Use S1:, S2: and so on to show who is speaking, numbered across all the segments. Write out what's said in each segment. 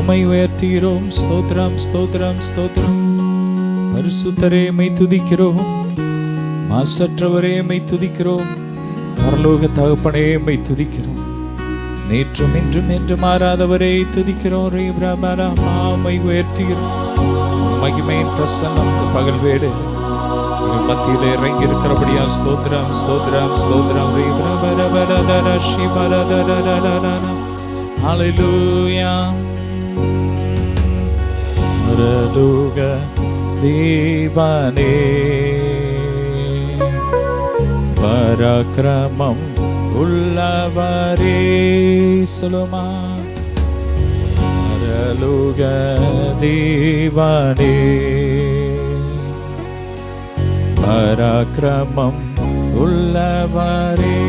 S1: உம்மை உயர்த்துகிறோம். ஸ்தோத்திரம் ஸ்தோத்திரம் ஸ்தோத்திரம். பரிசுத்தரே உம்மை துதிக்கிறோம். மாசற்றவரே உம்மை துதிக்கிறோம். பரலோக தகப்பனே உம்மை துதிக்கிறோம். நேற்றும் இன்றும் என்று மாறாதவரே துதிக்கிறோம். உம்மை உயர்த்துகிறோம். மகிமையின் பிரசன்னம் இந்த பகல் வேடு மத்தியிலே இறங்கி இருக்கிறபடியா ஸ்தோத்திரம் ஸ்தோத்திரம் ஸ்தோத்திரம். ஹல்லேலூயா. பரலோக தேவனே பராக்கிரமம் உள்ளவரே சொல்லுமா. பரலோக தேவனே பராக்கிரமம் உள்ளவரே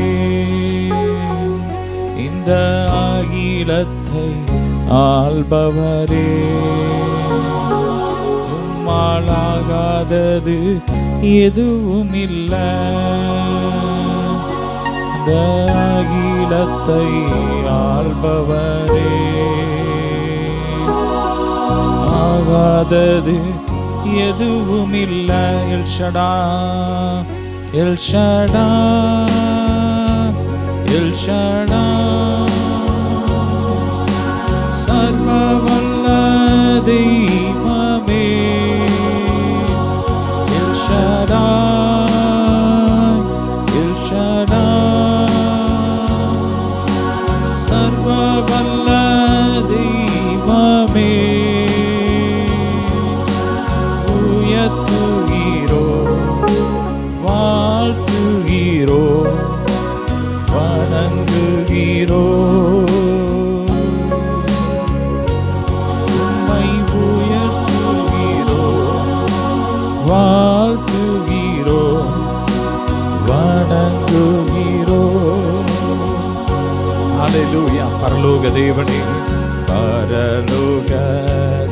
S1: இந்த அகிலத்தை ஆள்பவரே உம்மாலாகாதது எதுவும் இல்லை. இந்த அகிலத்தை ஆள்பவரே ஆகாதது எதுவும் இல்ல. எல் ஷடா எல் ஷடா எல் ஷடா சர்வ வல்ல தெய்வமே எல் ஷடா எல் ஷடா சர்வ வல்ல தெய்வமே வாழ்த்துகிறோ வணங்குகிறோ உம்மை உயர்த்துகிறோ வாழ்த்துகிறோ வணங்குகிறோ. ஹல்லேலூயா. பரலோக தேவனே பரலோக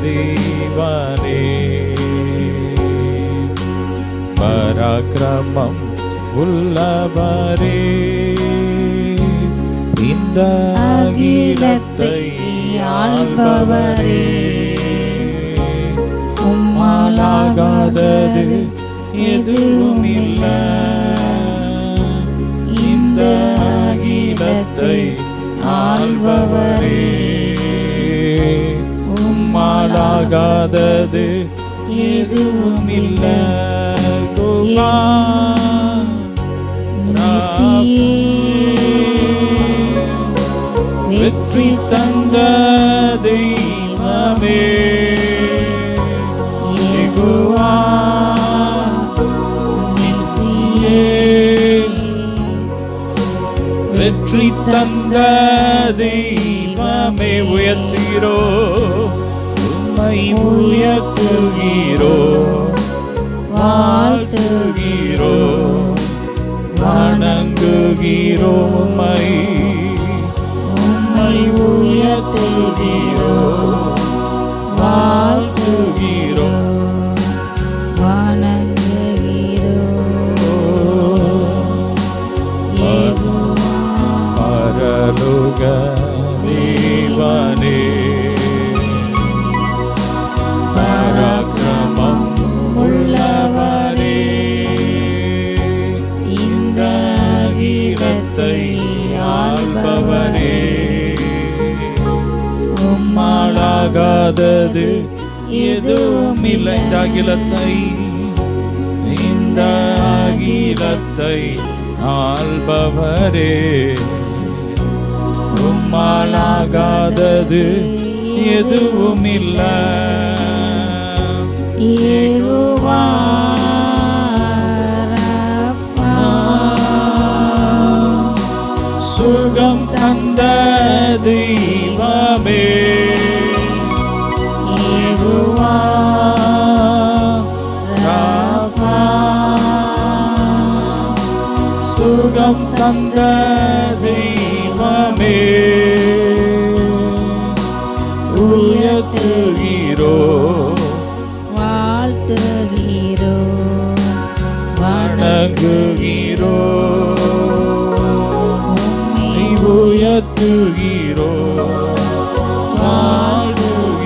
S1: தேவனே பராக்கிரமம் உள்ளவரே இந்த அகிலத்தை ஆள்பவரே உம்மாலாகாதது எதுவும் இல்லை. இந்த அகிலத்தை ஆள்பவரே உம்மாலாகாதது எதுவும் இல்லை. வெற்றி தந்த தெய்வமே யெகோவா நிசியே வெற்றி தந்த தெய்வமே உயர்த்துகிறோ உம்மை உயர்த்துகிறோ வாழ்த்துகிறோ வணங்குகிறோ உம்மை உம்மை உயர்த்துகிறோ வாழ்த்துகிறோ வணங்குகிறோ. யெகோவா பரலோக தேவனே பராக்கிரமம் உள்ளவரே இந்த அகிலத்தை ஆள்பவரே உம்மாலாகாதது எதுவும் இல்லை. இந்த அகிலத்தை ஆள்பவரே உம்மாலாகாதது எதுவும் இல்லை. யெகோவா ரஃபா சுகம் தந்த தெய்வமே யெகோவா ரஃபா சுகம் தந்த தெய்வமே உயர்த்துகிறோ வாழ்த்துகிறோ வணங்குகிறோ உம்மை உயர்த்துகிறோ வாழ்த்துகிறோ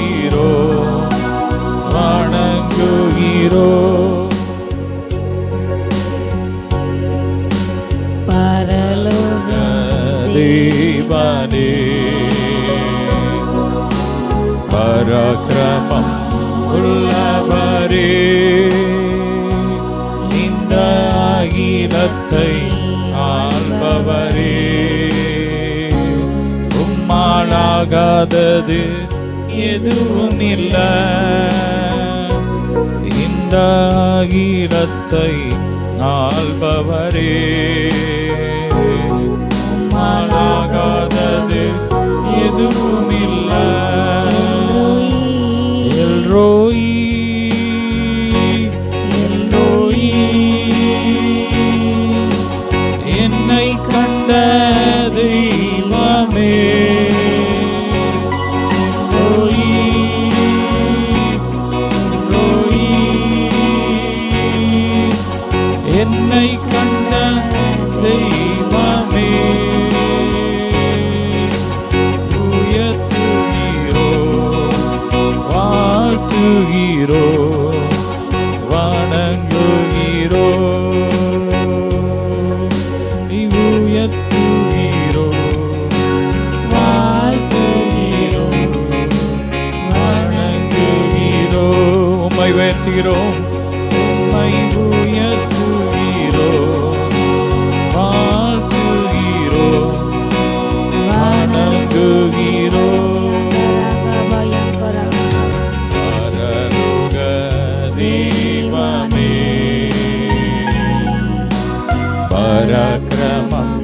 S1: பராக்கிரமம் உள்ளவரே, இந்த அகிலத்தை ஆள்பவரே, உம்மாலாகாதது எதுவும் இல்லை. இந்த அகிலத்தை ஆள்பவரே, உம்மாலாகாதது எதுவும் இல்லை. எல்ரோயி, எல்ரோயி, என்னை கண்ட தெய்வமே, எல்ரோயி, எல்ரோயி, என்னை கண்ட தெய்வமே, வாழ்த்துகிறோ, வணங்குகிறோ, உயர்த்துகிறோ, வாழ்த்துகிறோ, வணங்குகிறோ, உம்மை உயர்த்துகிறோம், உம்மை உயர்த்துகிறோ, வாழ்த்துகிறோ, வணங்குகிறோ. பராக்கிரமம்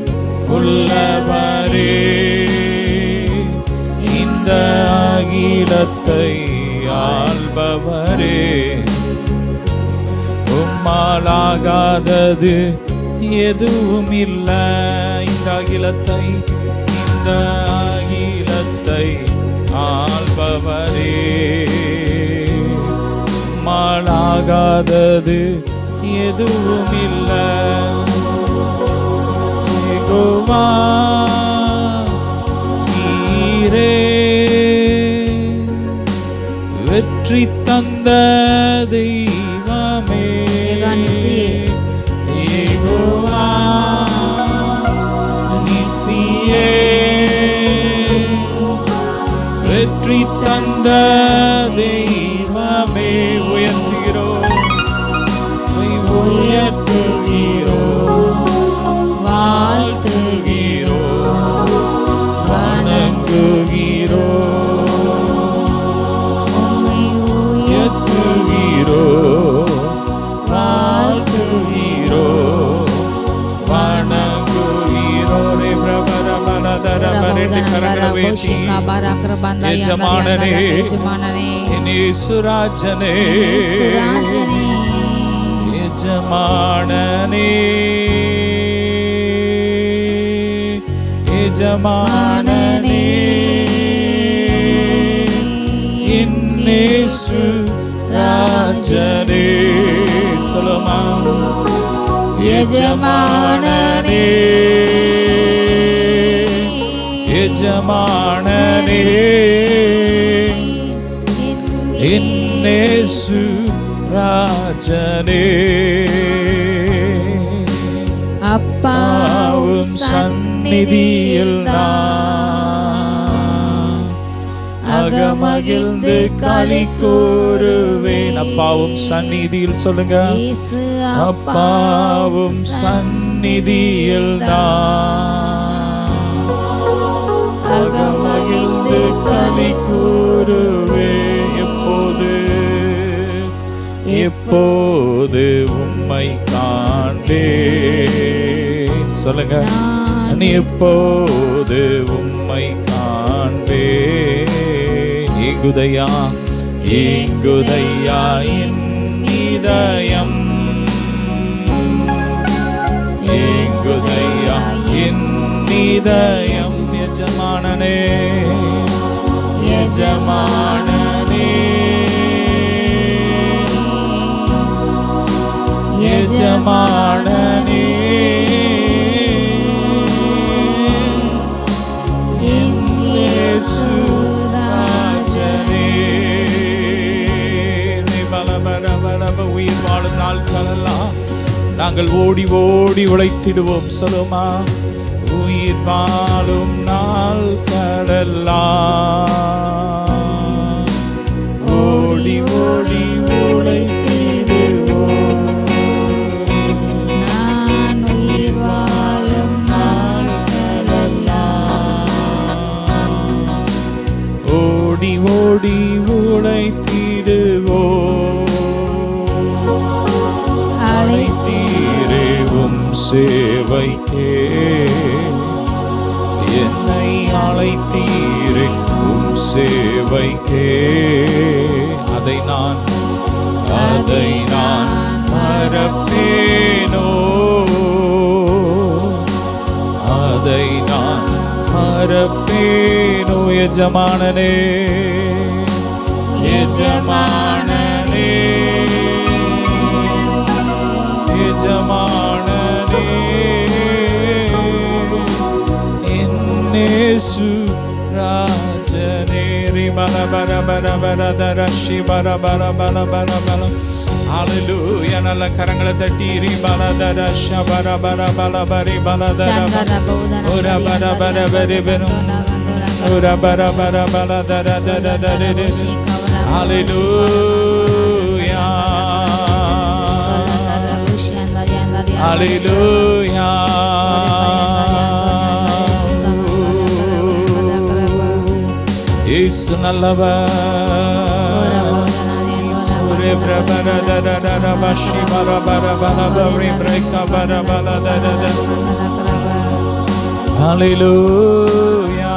S1: உள்ளவரே, இந்த அகிலத்தை ஆள்பவரே, உம்மாலாகாதது எதுவும் இல்லை. இந்த அகிலத்தை, இந்த அகிலத்தை ஆள்பவரே, உம்மாலாகாதது எதுவும் இல்லை. யெகோவா நீரே, வெற்றி தந்த தெய்வமே, யெகோவா நிசியே, வெற்றி தந்த தெய்வமே, உயர்த்துகிறோம், உயர்த்துகிறோம், வாழ்த்துகிறோ, வணங்குகிறோ, உயர்த்துகிறோ, வாழ்த்துகிறோ, வணங்குகிறோ. எஜமானனே, என் இயேசுராஜனே, எஜமானனே, எஜமானனே, என் இயேசுராஜனே, சொல்லுமா, எஜமானனே, எஜமானனே, என் இயேசுராஜனே, அப்பாவும் சந்நிதியில் நான் அகமகிழ்ந்து களி கூறுவேன். அப்பாவும் சந்நிதியில் சொல்லுங்க, அப்பாவும் சந்நிதியில் நான் அகமகிழ்ந்து களி கூறுவேன். எப்போது, எப்போது உம்மை காண்பேன், சொல்லுங்க, எப்போது உம்மை காண்பேன். ஏங்குதையா, ஏங்குதையா என் இதயம், ஏங்குதையா என் இதயம். எஜமானனே, எஜமானனே, எஜமானனே, இயேசுராஜனே. உயிர் வாழும் நாட்களெல்லாம் நாங்கள் ஓடி ஓடி உழைத்திடுவோம். சொல்லுமா, உயிர் வாழும் நாட்களெல்லாம் ஓடி உழைத்திடுவோ அழைத்தீரே உம் சேவைக்கே என்னை அழைத்தீரே உம் சேவைக்கே அதை நான் மறப்பேனோ அதை நான் மறப்பேனோ எஜமானனே எஜமானனே எஜமானனே என்னேசு ராஜனே ரிபல பர பர பர தரஷி பர பர பர பர பர ஹalleluya நல்ல கரங்களை தட்டி ரிபல தரஷ பர பர பர பரி பல தர ஓர பர பர பரி பெரும் ஓர பர பர பர தர தர தர ஹalleluya ஹalleluya இயேசு நல்லவர் சூரே பிரபர தர தர பஷி பர பர பர பரி பிரேக பர பர தர தர ஹalleluya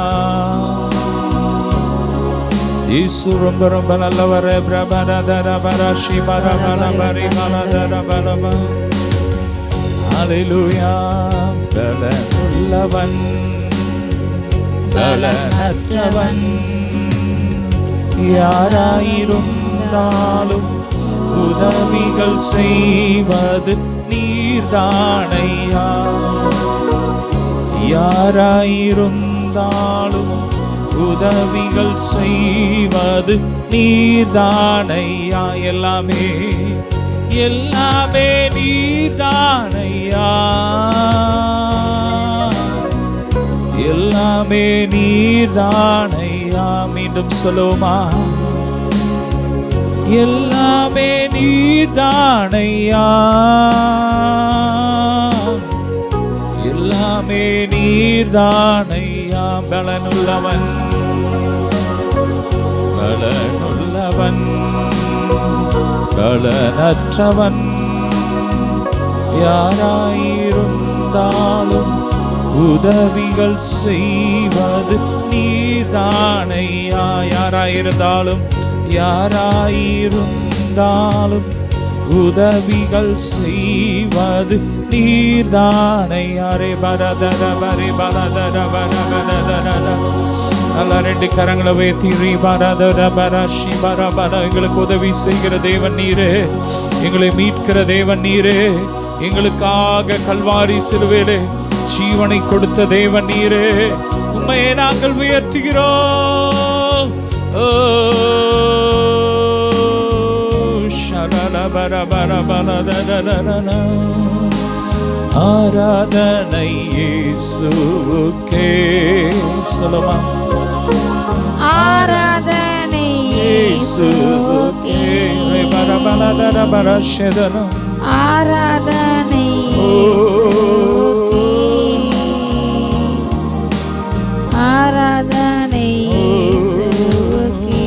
S1: இயேசு ரொம்ப ரொம்ப நல்லவர் பிரபர தர பரஷி பர பர பரி பர தர பர ஹalleluya பலனுள்ளவன் பலனற்றவன் யாராயிருந்தாலும் உதவிகள் செய்வது நீர்தானையா யாராயிருந்தாலும் உதவிகள் செய்வது நீர்தானையா எல்லாமே எல்லாமே நீர்தானையா எல்லாமே நீர்தானையா மீண்டும் சொல்லுமா எல்லாமே நீர்தானையா எல்லாமே நீர்தானையா பலனுள்ளவன் பலனுள்ளவன் பலனற்றவன் யாராயிருந்தாலும் உதவிகள் செய்வது நீர்தானையா யாராயிருந்தாலும் யாராயிருந்தாலும் உதவிகள் செய்வது நீர்தானையாரே பரதர பரி பலதர பரபரதர நல்ல ரெண்டு கரங்களை உயர்த்தி பரதர பரஷி பரபர எங்களுக்கு உதவி செய்கிற தேவன் நீரே எங்களை மீட்கிற தேவன் நீரே எங்களுக்காக கல்வாரி சிலுவையிலே ஜீவனை கொடுத்த தேவன் நீரே உம்மையே நாங்கள் உயர்த்துகிறோம் ஆராதனை இயேசுவுக்கே சொல்லுமா
S2: ஆராதனை இயேசுவுக்கே
S1: பரபரதர பரஷதனம்
S2: ஆராதனை ஆராதனை இயேசுவுக்கே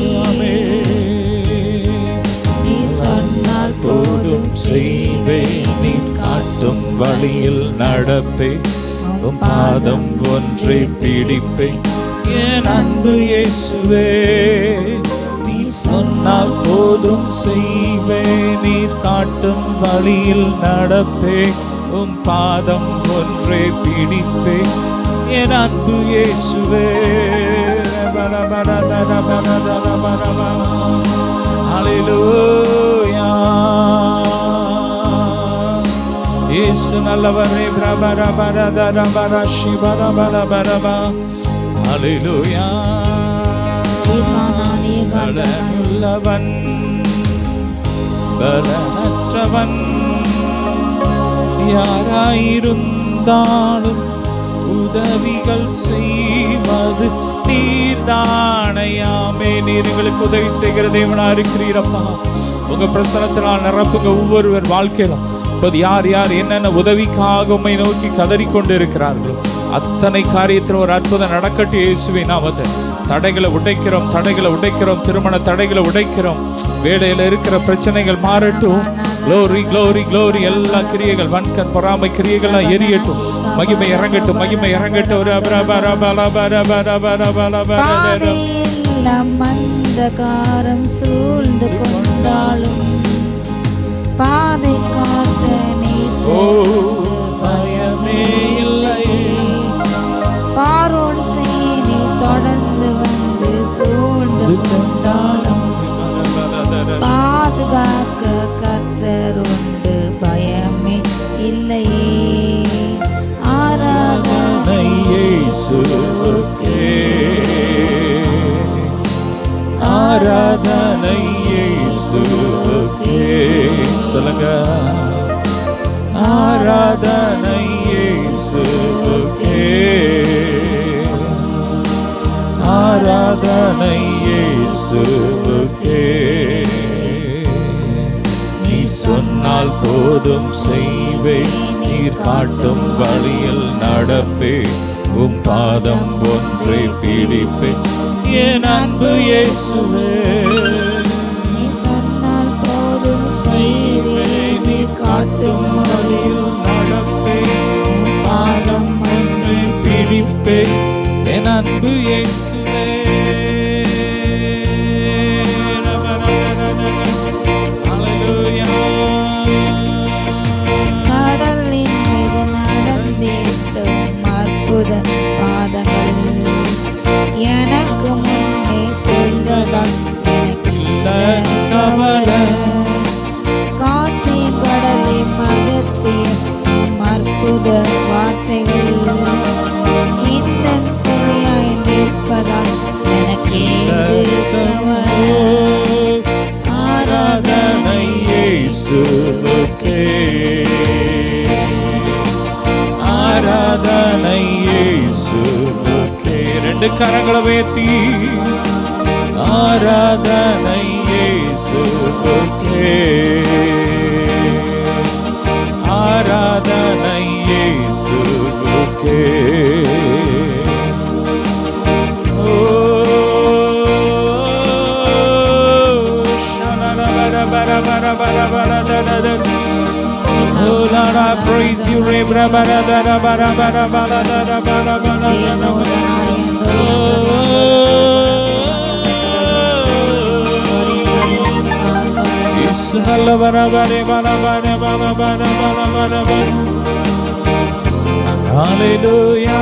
S2: நீ சொன்னால் போதும்
S1: செய்வேன் நீ காட்டும் வழியில் நடப்பேன் உம் பாதம் ஒன்றை பிடிப்பேன் என் அன்பு இயேசுவே நீ சொன்னால் போதும் செய்வேன் நீ காட்டும் வழியில் நடப்பேன் உம் பாதம் ஒன்றை பிடிப்பேன் என் அன்பு இயேசுவே ஹalleluya இயேசு நல்லவரே பிரபர பரதர பரஷி பரபர பரப ஹalleluya பலனுள்ளவன் பலனற்றவன் யாராயிருந்தாலும் உதவிகள் செய்வது நீர்தானையாமே நீர் எங்களுக்கு உதவி செய்கிற தேவனா இருக்கிறீரப்பா உங்க பிரசன்னத்தினால் நிரப்புங்க ஒவ்வொருவர் வாழ்க்கையிலும் இப்போது யார் யார் என்னென்ன உதவிக்காக உம்மை நோக்கி கதறிக்கொண்டு இருக்கிறார்களோ அத்தனை காரியத்தில் ஒரு அற்புதம் நடக்கட்டும் இயேசுவின் நாமத்தில். தடைகளை உடைக்கிறோம், தடைகளை உடைக்கிறோம், திருமண தடைகளை உடைக்கிறோம். வேலையில் இருக்கிற பிரச்சனைகள் மாறட்டும். Glory glory glory. எல்லா கிரியைகள், வன்கண் பொறாமை கிரியைகள்லாம் எரியட்டும். மகிமை இறங்கட்டும், மகிமை இறங்கட்டும்.
S2: அந்தகாரம் சூழ்ந்து கொண்டாலும் பாதை காட்ட நீ
S1: பயமே இல்லை.
S2: பார்வோன் சேனை தொடர்ந்து வந்து சூழ்ந்து கொண்டாலும் பாதுகாக்க கர்த்தர் உண்டு, பயமே இல்லையே. ஆராதனை இயேசுவுக்கே,
S1: ஆராதனை இயேசுவுக்கே. சொல்லுங்க, ஆராதனை இயேசுவுக்கே, ஆராதனை இயேசுவுக்கே. நீ சொன்னால் போதும் செய்வேன், நீர் காட்டும் வழியில் நடப்பே, உம் பாதம் ஒன்றை பிடிப்பேன் என் அன்பு இயேசுவே.
S2: நீ சொன்னால் போதும் செய்வேன், நீ காட்டும் வழியில்
S1: நடப்பேன்,
S2: பாதம் ஒன்றை
S1: பிடிப்பேன் என் அன்பு இயேசுவே.
S2: கடலின் மீது நடந்திட்டும் அற்புத பாதங்கள் எனக்கு முன்னே செல்வதால் எனக்கு காற்றி கடலை மகத்திய அற்புத வார்த்தைகள் இந்த துணையாய் நிற்பதால் எனக்கு
S1: ஆராதனை இயேசுவுக்கே, ஆராதனை இயேசுவுக்கே. ரெண்டு கரங்களை உயர்த்தி ஆராதனை இயேசுவுக்கே, ஆராதனை இயேசுவுக்கே. Oh Lord, I praise you. Hallelujah.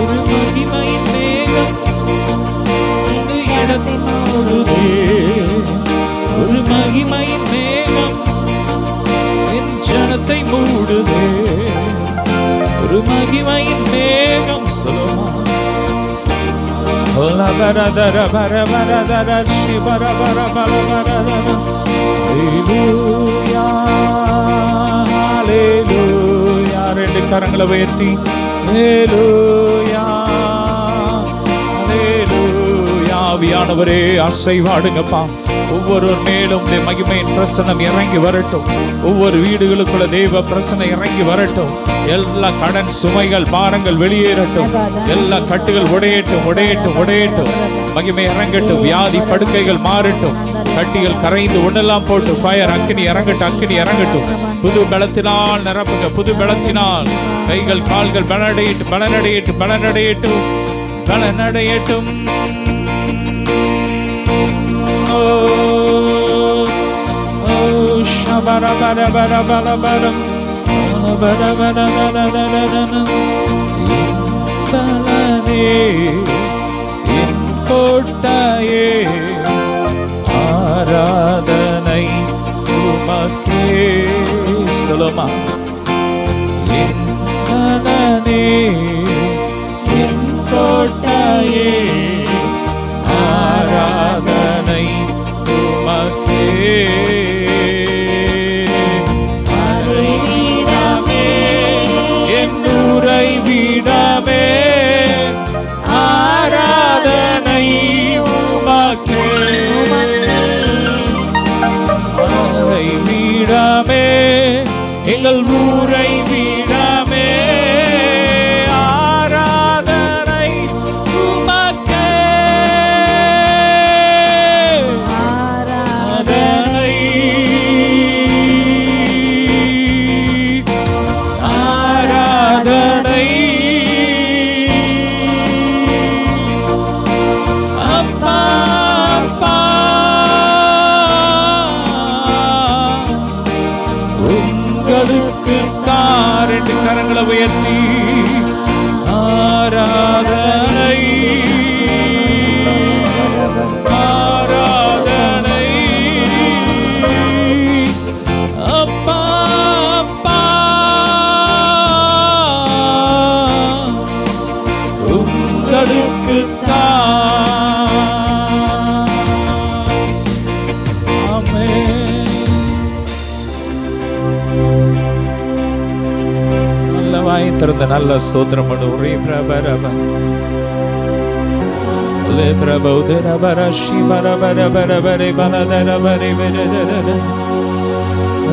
S1: ஒரு மகிமையின் மேகம் இந்த இடத்தை மூடுதே, ஒரு மகிமையின் மேகம் என் ஜனத்தை மூடுதே, ஒரு மகிமையின் மேகம் சொல்லுமா. ரெண்டு கரங்களை உயர்த்தி ஆவியானவரே அசைவாடுங்கப்பா. ஒவ்வொருவர் மேலும் உம்முடைய மகிமையின் பிரசன்னம் இறங்கி வரட்டும். ஒவ்வொரு வீடுகளுக்குள்ள தெய்வ பிரசன்னம் இறங்கி வரட்டும். எல்லா கடன் சுமைகள் பாரங்கள் வெளியேறட்டும். எல்லா கட்டுகள் உடையட்டும் உடையட்டும் உடையட்டும். மகிமை இறங்கட்டும். வியாதி படுக்கைகள் மாறட்டும். கட்டிகள் கரைந்து ஒண்ணெல்லாம் போட்டு ஃபயர் அக்கினி இறங்கட்டும். அக்கினி இறங்கட்டும். புது பலத்தினால் நிரப்புங்க. புது பலத்தினால் கைகள் கால்கள் பலனடையட்டும் பலனடையட்டும் பலனடையட்டும் பலனடையட்டும். கோட்டையே ஆராதனை உமக்கே. சொல்லுமா. என் கனனே என் கோட்டையே ஆராதனை உமக்கே. அறைவீடமே என் உறைவிடமே ஆராதனை உமக்கே. அறைவீடமே எங்கள் ஊரை வீடமே ஆராதனை உமக்கே. ஆராதனை ஆராதனை அப்பா அப்பா உங்களுக்கு ரெண்டு கரங்களை உயர்த்தி ஆராதனை ஆராதனை அப்பா அப்பா உங்களுக்கு திறந்த நல்ல ஸ்தோத்திரம் ஒரே பிரபரப லே பிரபோதர பரஷி பரபரபரபரே பலதரபரே விரதரத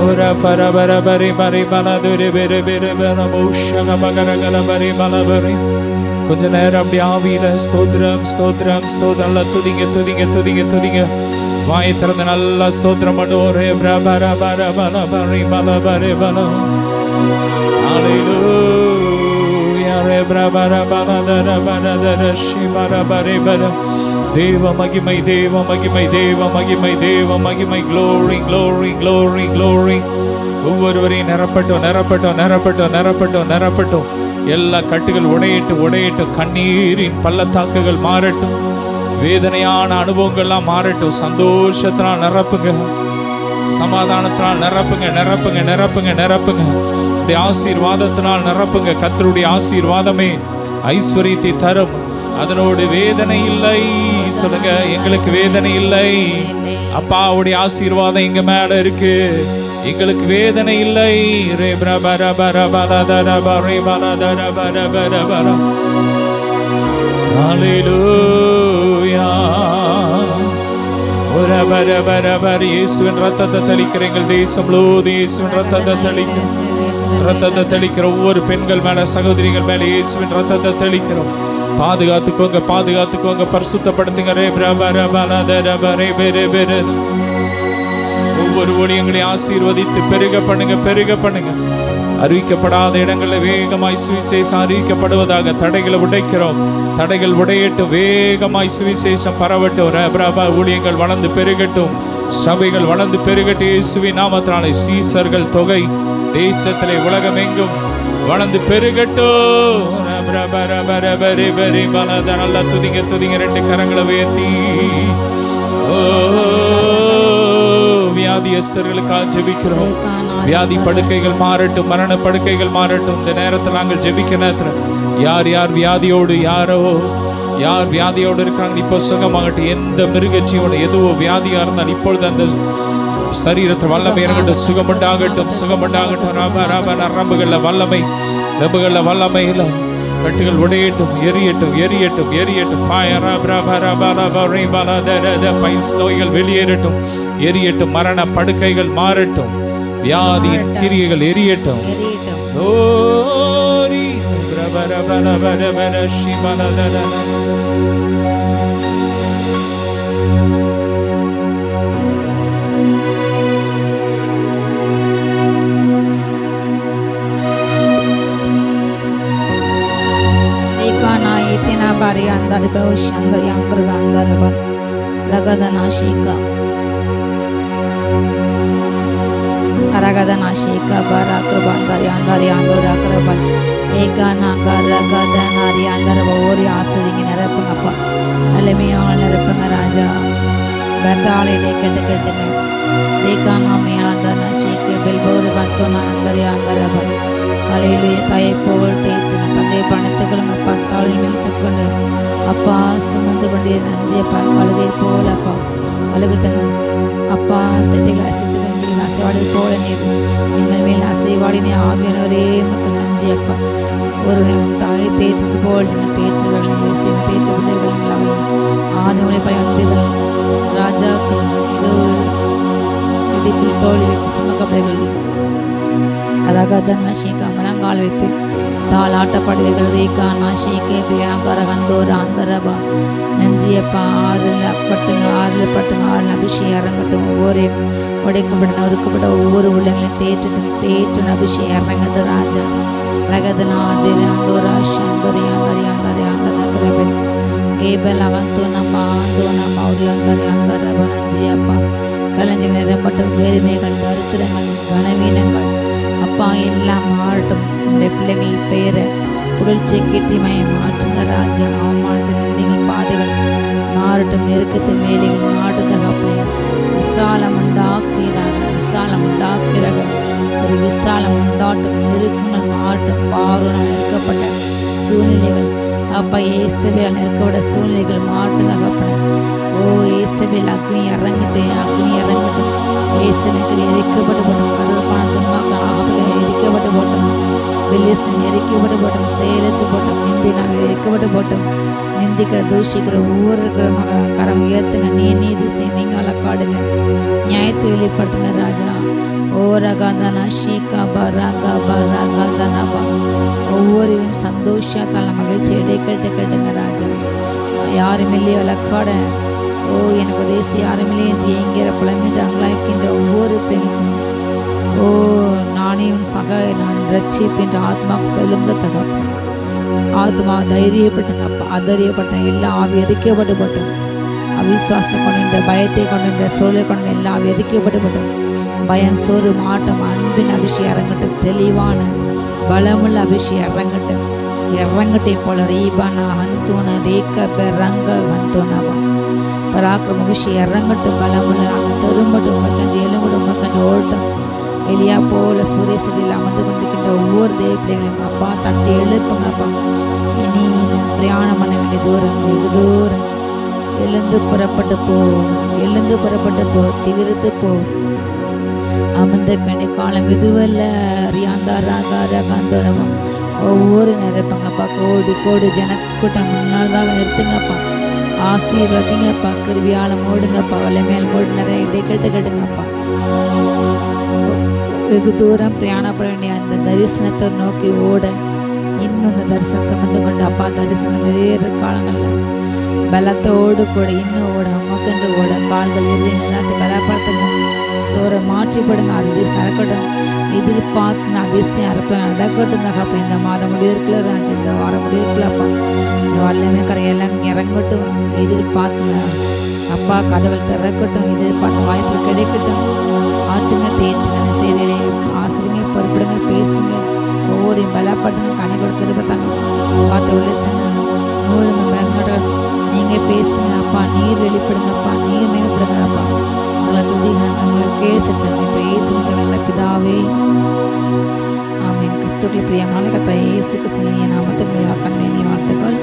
S1: ஓர பரபரபரே பரே பலதுரே பெரே பெரே பரமோஷக மகரகல பரே பலபரே. கொஞ்ச நேரம் அப்படி ஆவியில ஸ்தோத்திரம் ஸ்தோத்திரம் ஸ்தோத்திரம் நல்லா துதிங்க துதிங்க துதிங்க துதிங்க. வாயை திறந்த நல்ல ஸ்தோத்திரம் ஒரே பிரபரபரபரபரே பலபரே பல. தேவ மகிமை தேவ மகிமை தேவ மகிமை தேவ மகிமை. Glory glory glory glory. ஒவ்வொருவரையும் நிரப்பட்டும் நிரப்பட்டும் நிரப்பட்டும் நிரப்பட்டும் நிரப்பட்டும். எல்லா கட்டுகள் உடையிட்டு உடையிட்டு. கண்ணீரின் பள்ளத்தாக்குகள் மாறட்டும். வேதனையான அனுபவங்கள்லாம் மாறட்டும். சந்தோஷத்தினால் நிரப்புங்க. சமாதானத்தினால் நிரப்புங்க நிரப்புங்க நிரப்புங்க நிரப்புங்க. ஆசீர்வாதத்தினால் நிரப்புங்க. கர்த்தருடைய ஆசீர்வாதமே ஐஸ்வரியத்தை தரும். அதனோடு வேதனை இல்லை. சொல்லுங்க. எங்களுக்கு வேதனை இல்லை. அப்பாவுடைய ஆசீர்வாதம் எங்க மேல இருக்கு. எங்களுக்கு வேதனை இல்லை. ரே பிரபர பரபரதர பரே பலதர பரபரபர. ஹல்லேலூயா. இயேசுவின் ரத்தத்தை தெளிக்கிற எங்கள் தேசம் முழுவதும் இயேசுவின் ரத்தத்தை தெளிக்கிறோம். ரத்தத்தை தெளிக்கிற ஒவ்வொரு பெண்கள் மேல சகோதரிகள் மேல இயேசுவின் ரத்தத்தை தெளிக்கிறோம். பாதுகாத்துக்கோங்க பாதுகாத்துக்கோங்க. பரிசுத்தப்படுத்துங்க. ஒவ்வொரு ஊழியங்களையும் ஆசீர்வதித்து பெருக பண்ணுங்க பெருக பண்ணுங்க. அறிவிக்கப்படாத இடங்களில் வேகமாய் சுவிசேஷம் அறிவிக்கப்படுவதாக தடைகளை உடைக்கிறோம். தடைகள் உடையட்டும். வேகமாய் சுவிசேஷம் பரவட்டும். ஊழியங்கள் வளர்ந்து பெருகட்டும். சபைகள் வளர்ந்து பெருகட்டும். இயேசுவின் நாமத்தினாலே சீசர்கள் தொகை தேசத்திலே உலகம் எங்கும் வளர்ந்து பெருகட்டும். நல்லா துதிங்க துதிங்க. ரெண்டு கரங்களை உயர்த்தி வியாதியஸ்தர்களுக்காக ஜெபிக்கிறோம். வியாதி படுக்கைகள் மாறட்டும். மரண படுக்கைகள் மாறட்டும். இந்த நேரத்தில் நாங்கள் ஜெபிக்கிற நேரத்தில் யார் யார் வியாதியோடு யார் வியாதியோடு இருக்கிறாங்க இப்போ சுகமாகட்டும். எந்த மிருகஜீவனோ எதுவோ வியாதியா இருந்தால் இப்பொழுது அந்த சரீரத்தில் வல்லமை இறங்கட்டும். சுகமுண்டாகட்டும் சுகமுண்டாகட்டும். நரம்புகள்ல வல்லமை நரம்புகள்ல வல்லமை இல்லை. கட்டுகள் உடையட்டும், எரியட்டும், எரியட்டும், எரியட்டும். பைல்ஸ் நோய்கள் வெளியேறட்டும், எரியட்டும். மரண படுக்கைகள் மாறட்டும், வியாதியின் கிரியைகள் எரியட்டும். ஓரி
S2: Bari andar berush andar yang bergandar bar ragadana shika bara krabandar andar andar akraban eka nagar ragadana ri andar bori asringi nerapangappa alemiyal nerapanga raja bathale de kettukettuga eka namiyal andar shika belbore gattona andar andar bar அலையிலே தாயை போல் தேய்ச்சின தந்தையை பணத்துக்களும் அப்பா தாளில் மேல்த்துக்கொண்டு அப்பா சுமந்து கொண்டே நன்றி அப்பா கழுகை போல் அப்பா கழுகு தன் அப்பா செட்டைகள் அசைத்து தன் அசைவாடி போல நீர் எங்கள் மேல் அசைவாடினே ஆகியனரே மக்கள் நன்றி அப்பா ஒரு தாயை தேய்ச்சது போல் நீங்கள் தேற்றுகள் தேற்று பிள்ளைகள் நீங்கள் அவள் ஆணுமலை பழைய அன்பிகள் ராஜாக்கள் ஏதோ இடிப்பில் தோளில் சுமக்க பிள்ளைகள் ரகதன ஷீகா முழங்கால் வைத்து தாளாட்டப்படுவைகள் ரேகா நாஷீகே வியாபார கந்தோர அந்தரபா நஞ்சியப்பா ஆறில் பட்டுங்க அபிஷேகம் இறங்கட்டும். ஒவ்வொரு உடைக்கப்பட்ட நொறுக்கப்பட்ட ஒவ்வொரு உள்ளங்களையும் தேற்று அபிஷேகம் இறங்கட்டும். ராஜா ரகதன ஆதிரி அந்தோரா சந்தரி அந்தரி அந்தரி அந்தன கிரபே ஏபல் அவந்தோ நம்ம ஒரு அந்தரி அந்தரபா நஞ்சியப்பா கலைஞர்கள் நிறப்பட்ட வேறுமைகள் தரித்திரங்கள் கனவீனங்கள் அப்பா எல்லாம் மாறட்டும். உடைய பிள்ளைகள் பெயரை புகழ்ச்சியை கீர்த்திமையை மாற்றுங்க ராஜா. அவமானத்தின் நிந்தைகள் பாதைகள் மாறட்டும். நெருக்கத்தின் வேலைகள் மாட்டுங்க அப்படி விசாலம் உண்டாக்கிறாக ஒரு விசாலம் உண்டாட்டும். நெருக்கங்கள் மாறட்டும். பார்வனால் நெருக்கப்பட்ட சூழ்நிலைகள் அப்பா இயேசுவில் நெருக்கப்பட்ட சூழ்நிலைகள் மாட்டுங்க அப்படி. ஓ இயேசுவில் அக்னி இறங்கட்டும். இயேசுவில் எரிக்கப்பட்டு போட்டோம். அருள்பான துன்பாக்கள் ஆகப்பட்ட எரிக்கப்பட்டு போட்டோம். வெளியேசன் எரிக்கப்பட்டு போட்டோம். செயலற்று போட்டோம். நிந்தி நாங்கள் எரிக்கப்பட்டு போட்டோம். நிந்திக்கிற தூஷிக்கிற ஒவ்வொரு கரம் உயர்த்துங்க. நீதி செய்ய நீங்கள் அலக்காடுங்க. நியாயத்தை வெளிப்படுத்துங்க ராஜா. ஓ ரகாதனா ஷீகா பராகாதனபா ஒவ்வொருவரையும் சந்தோஷத்தால் மகிழ்ச்சி கட்டுங்க ராஜா. யாரும் இல்லையே அலக்காட ஓ எனக்கு தேசி யாருமில்லை என்று ஏங்கிற புலமின்று அங்கலாய்க்கின்ற ஒவ்வொரு பெண்ணுக்கும் ஓ நானே உன் நான் ரட்சிப்பின்ற ஆத்மாவுக்கு சொல்லுங்க தகப்பா. ஆத்மா தைரியப்பட்டுங்க அப்பா. அதரியப்பட்ட எல்லா ஆவி எரிக்கப்பட்டு போட்டோம். அவிசுவாசம் கொண்ட பயத்தை கொண்ட சூழலை கொண்ட எல்லா ஆவி எரிக்கப்பட்டு போட்டோம். பயம் சோறு மாட்டம் அன்பின் அபிஷேகம் இறங்கட்டும். தெளிவான பலமுள்ள அபிஷேகம் இறங்கட்டும் போல ரீபானா ஹந்தோன ரேக்க பெரங்க ஹந்தோனவா பராக்கிரம விஷயம் இறங்கட்டும். பலமுள்ள திரும்பட்டும். உமக்கஞ்சு எலும்பட்டும். உமக்கஞ்சு ஓட்டும். எலியா போல சூரிய செடியில் அமர்ந்து கொண்டிருக்கின்ற ஒவ்வொரு தேவ பிள்ளைகளையும் அப்பா தட்டி எழுப்புங்கப்பா. இனி பிரயாணம் பண்ண வேண்டிய தூரம் வெகு தூரம். எழுந்து புறப்பட்டு போ திவிரித்து போ. அமர்ந்த கண்டி காலம் இதுவல்ல ரியாந்தாராகாரகாந்தோனவம் ஒவ்வொரு நிரப்பங்கப்பா. கோடி ஜனக்கூட்டம் முன்னாள்தாக நிறுத்துங்கப்பா. ஆசீர்வதிங்கப்பா. கிருபியால மூடுங்கப்பா. வலை மேல் மூடு நிறைய கட்டுங்கப்பா. வெகு தூரம் பிரயாணப்பட வேண்டிய அந்த தரிசனத்தை நோக்கி ஓட இன்னும் இந்த தரிசனம் சுமந்து கொண்டு அப்பா தரிசனம் நிறைய காலங்களில் பலத்தோடு கூட இன்னும் ஓட உமக்கென்று ஓட கால்கள் இறுதி எல்லாத்தையும் பலப்படுத்துங்க. சோரை மாற்றிப்படுங்க. அதிசயம் இறக்கட்டும். எதிர்பார்த்து அதிசயம் நடக்கட்டும் தகப்பா. இந்த மாதம் முடியிருக்கல ராஜா. இந்த வாரம் முடியிருக்கலப்பா. இந்த வல்லமே கரையெல்லாம் இறங்கட்டும். எதிர்பார்த்துங்க அப்பா. கதவுகள் திறக்கட்டும். எதிர்பார்த்த வாய்ப்பு கிடைக்கட்டும். ஆற்றுங்க தேற்றுங்க. செய்தியிலே ஆசிரிங்க பொறுப்பிடுங்க. பேசுங்க. ஒவ்வொரு பலப்படுத்துங்க. கனி கொடுத்துருப்பாங்க பார்த்து உள்ள 100 மடங்கு நீங்கள் பேசுங்க அப்பா. நீர் வெளிப்படுங்கப்பா. நீர் மேம்படுங்கப்பா. சில துதிகள் கேசிருக்காங்க. இப்போ இயேசு நல்ல பிதாவே ஆமீன். கிறிஸ்துக்களை பிரியமான கத்தா இயேசு கிறிஸ்துவின் நாமத்தில் கண்மணி வாழ்த்துக்கள்.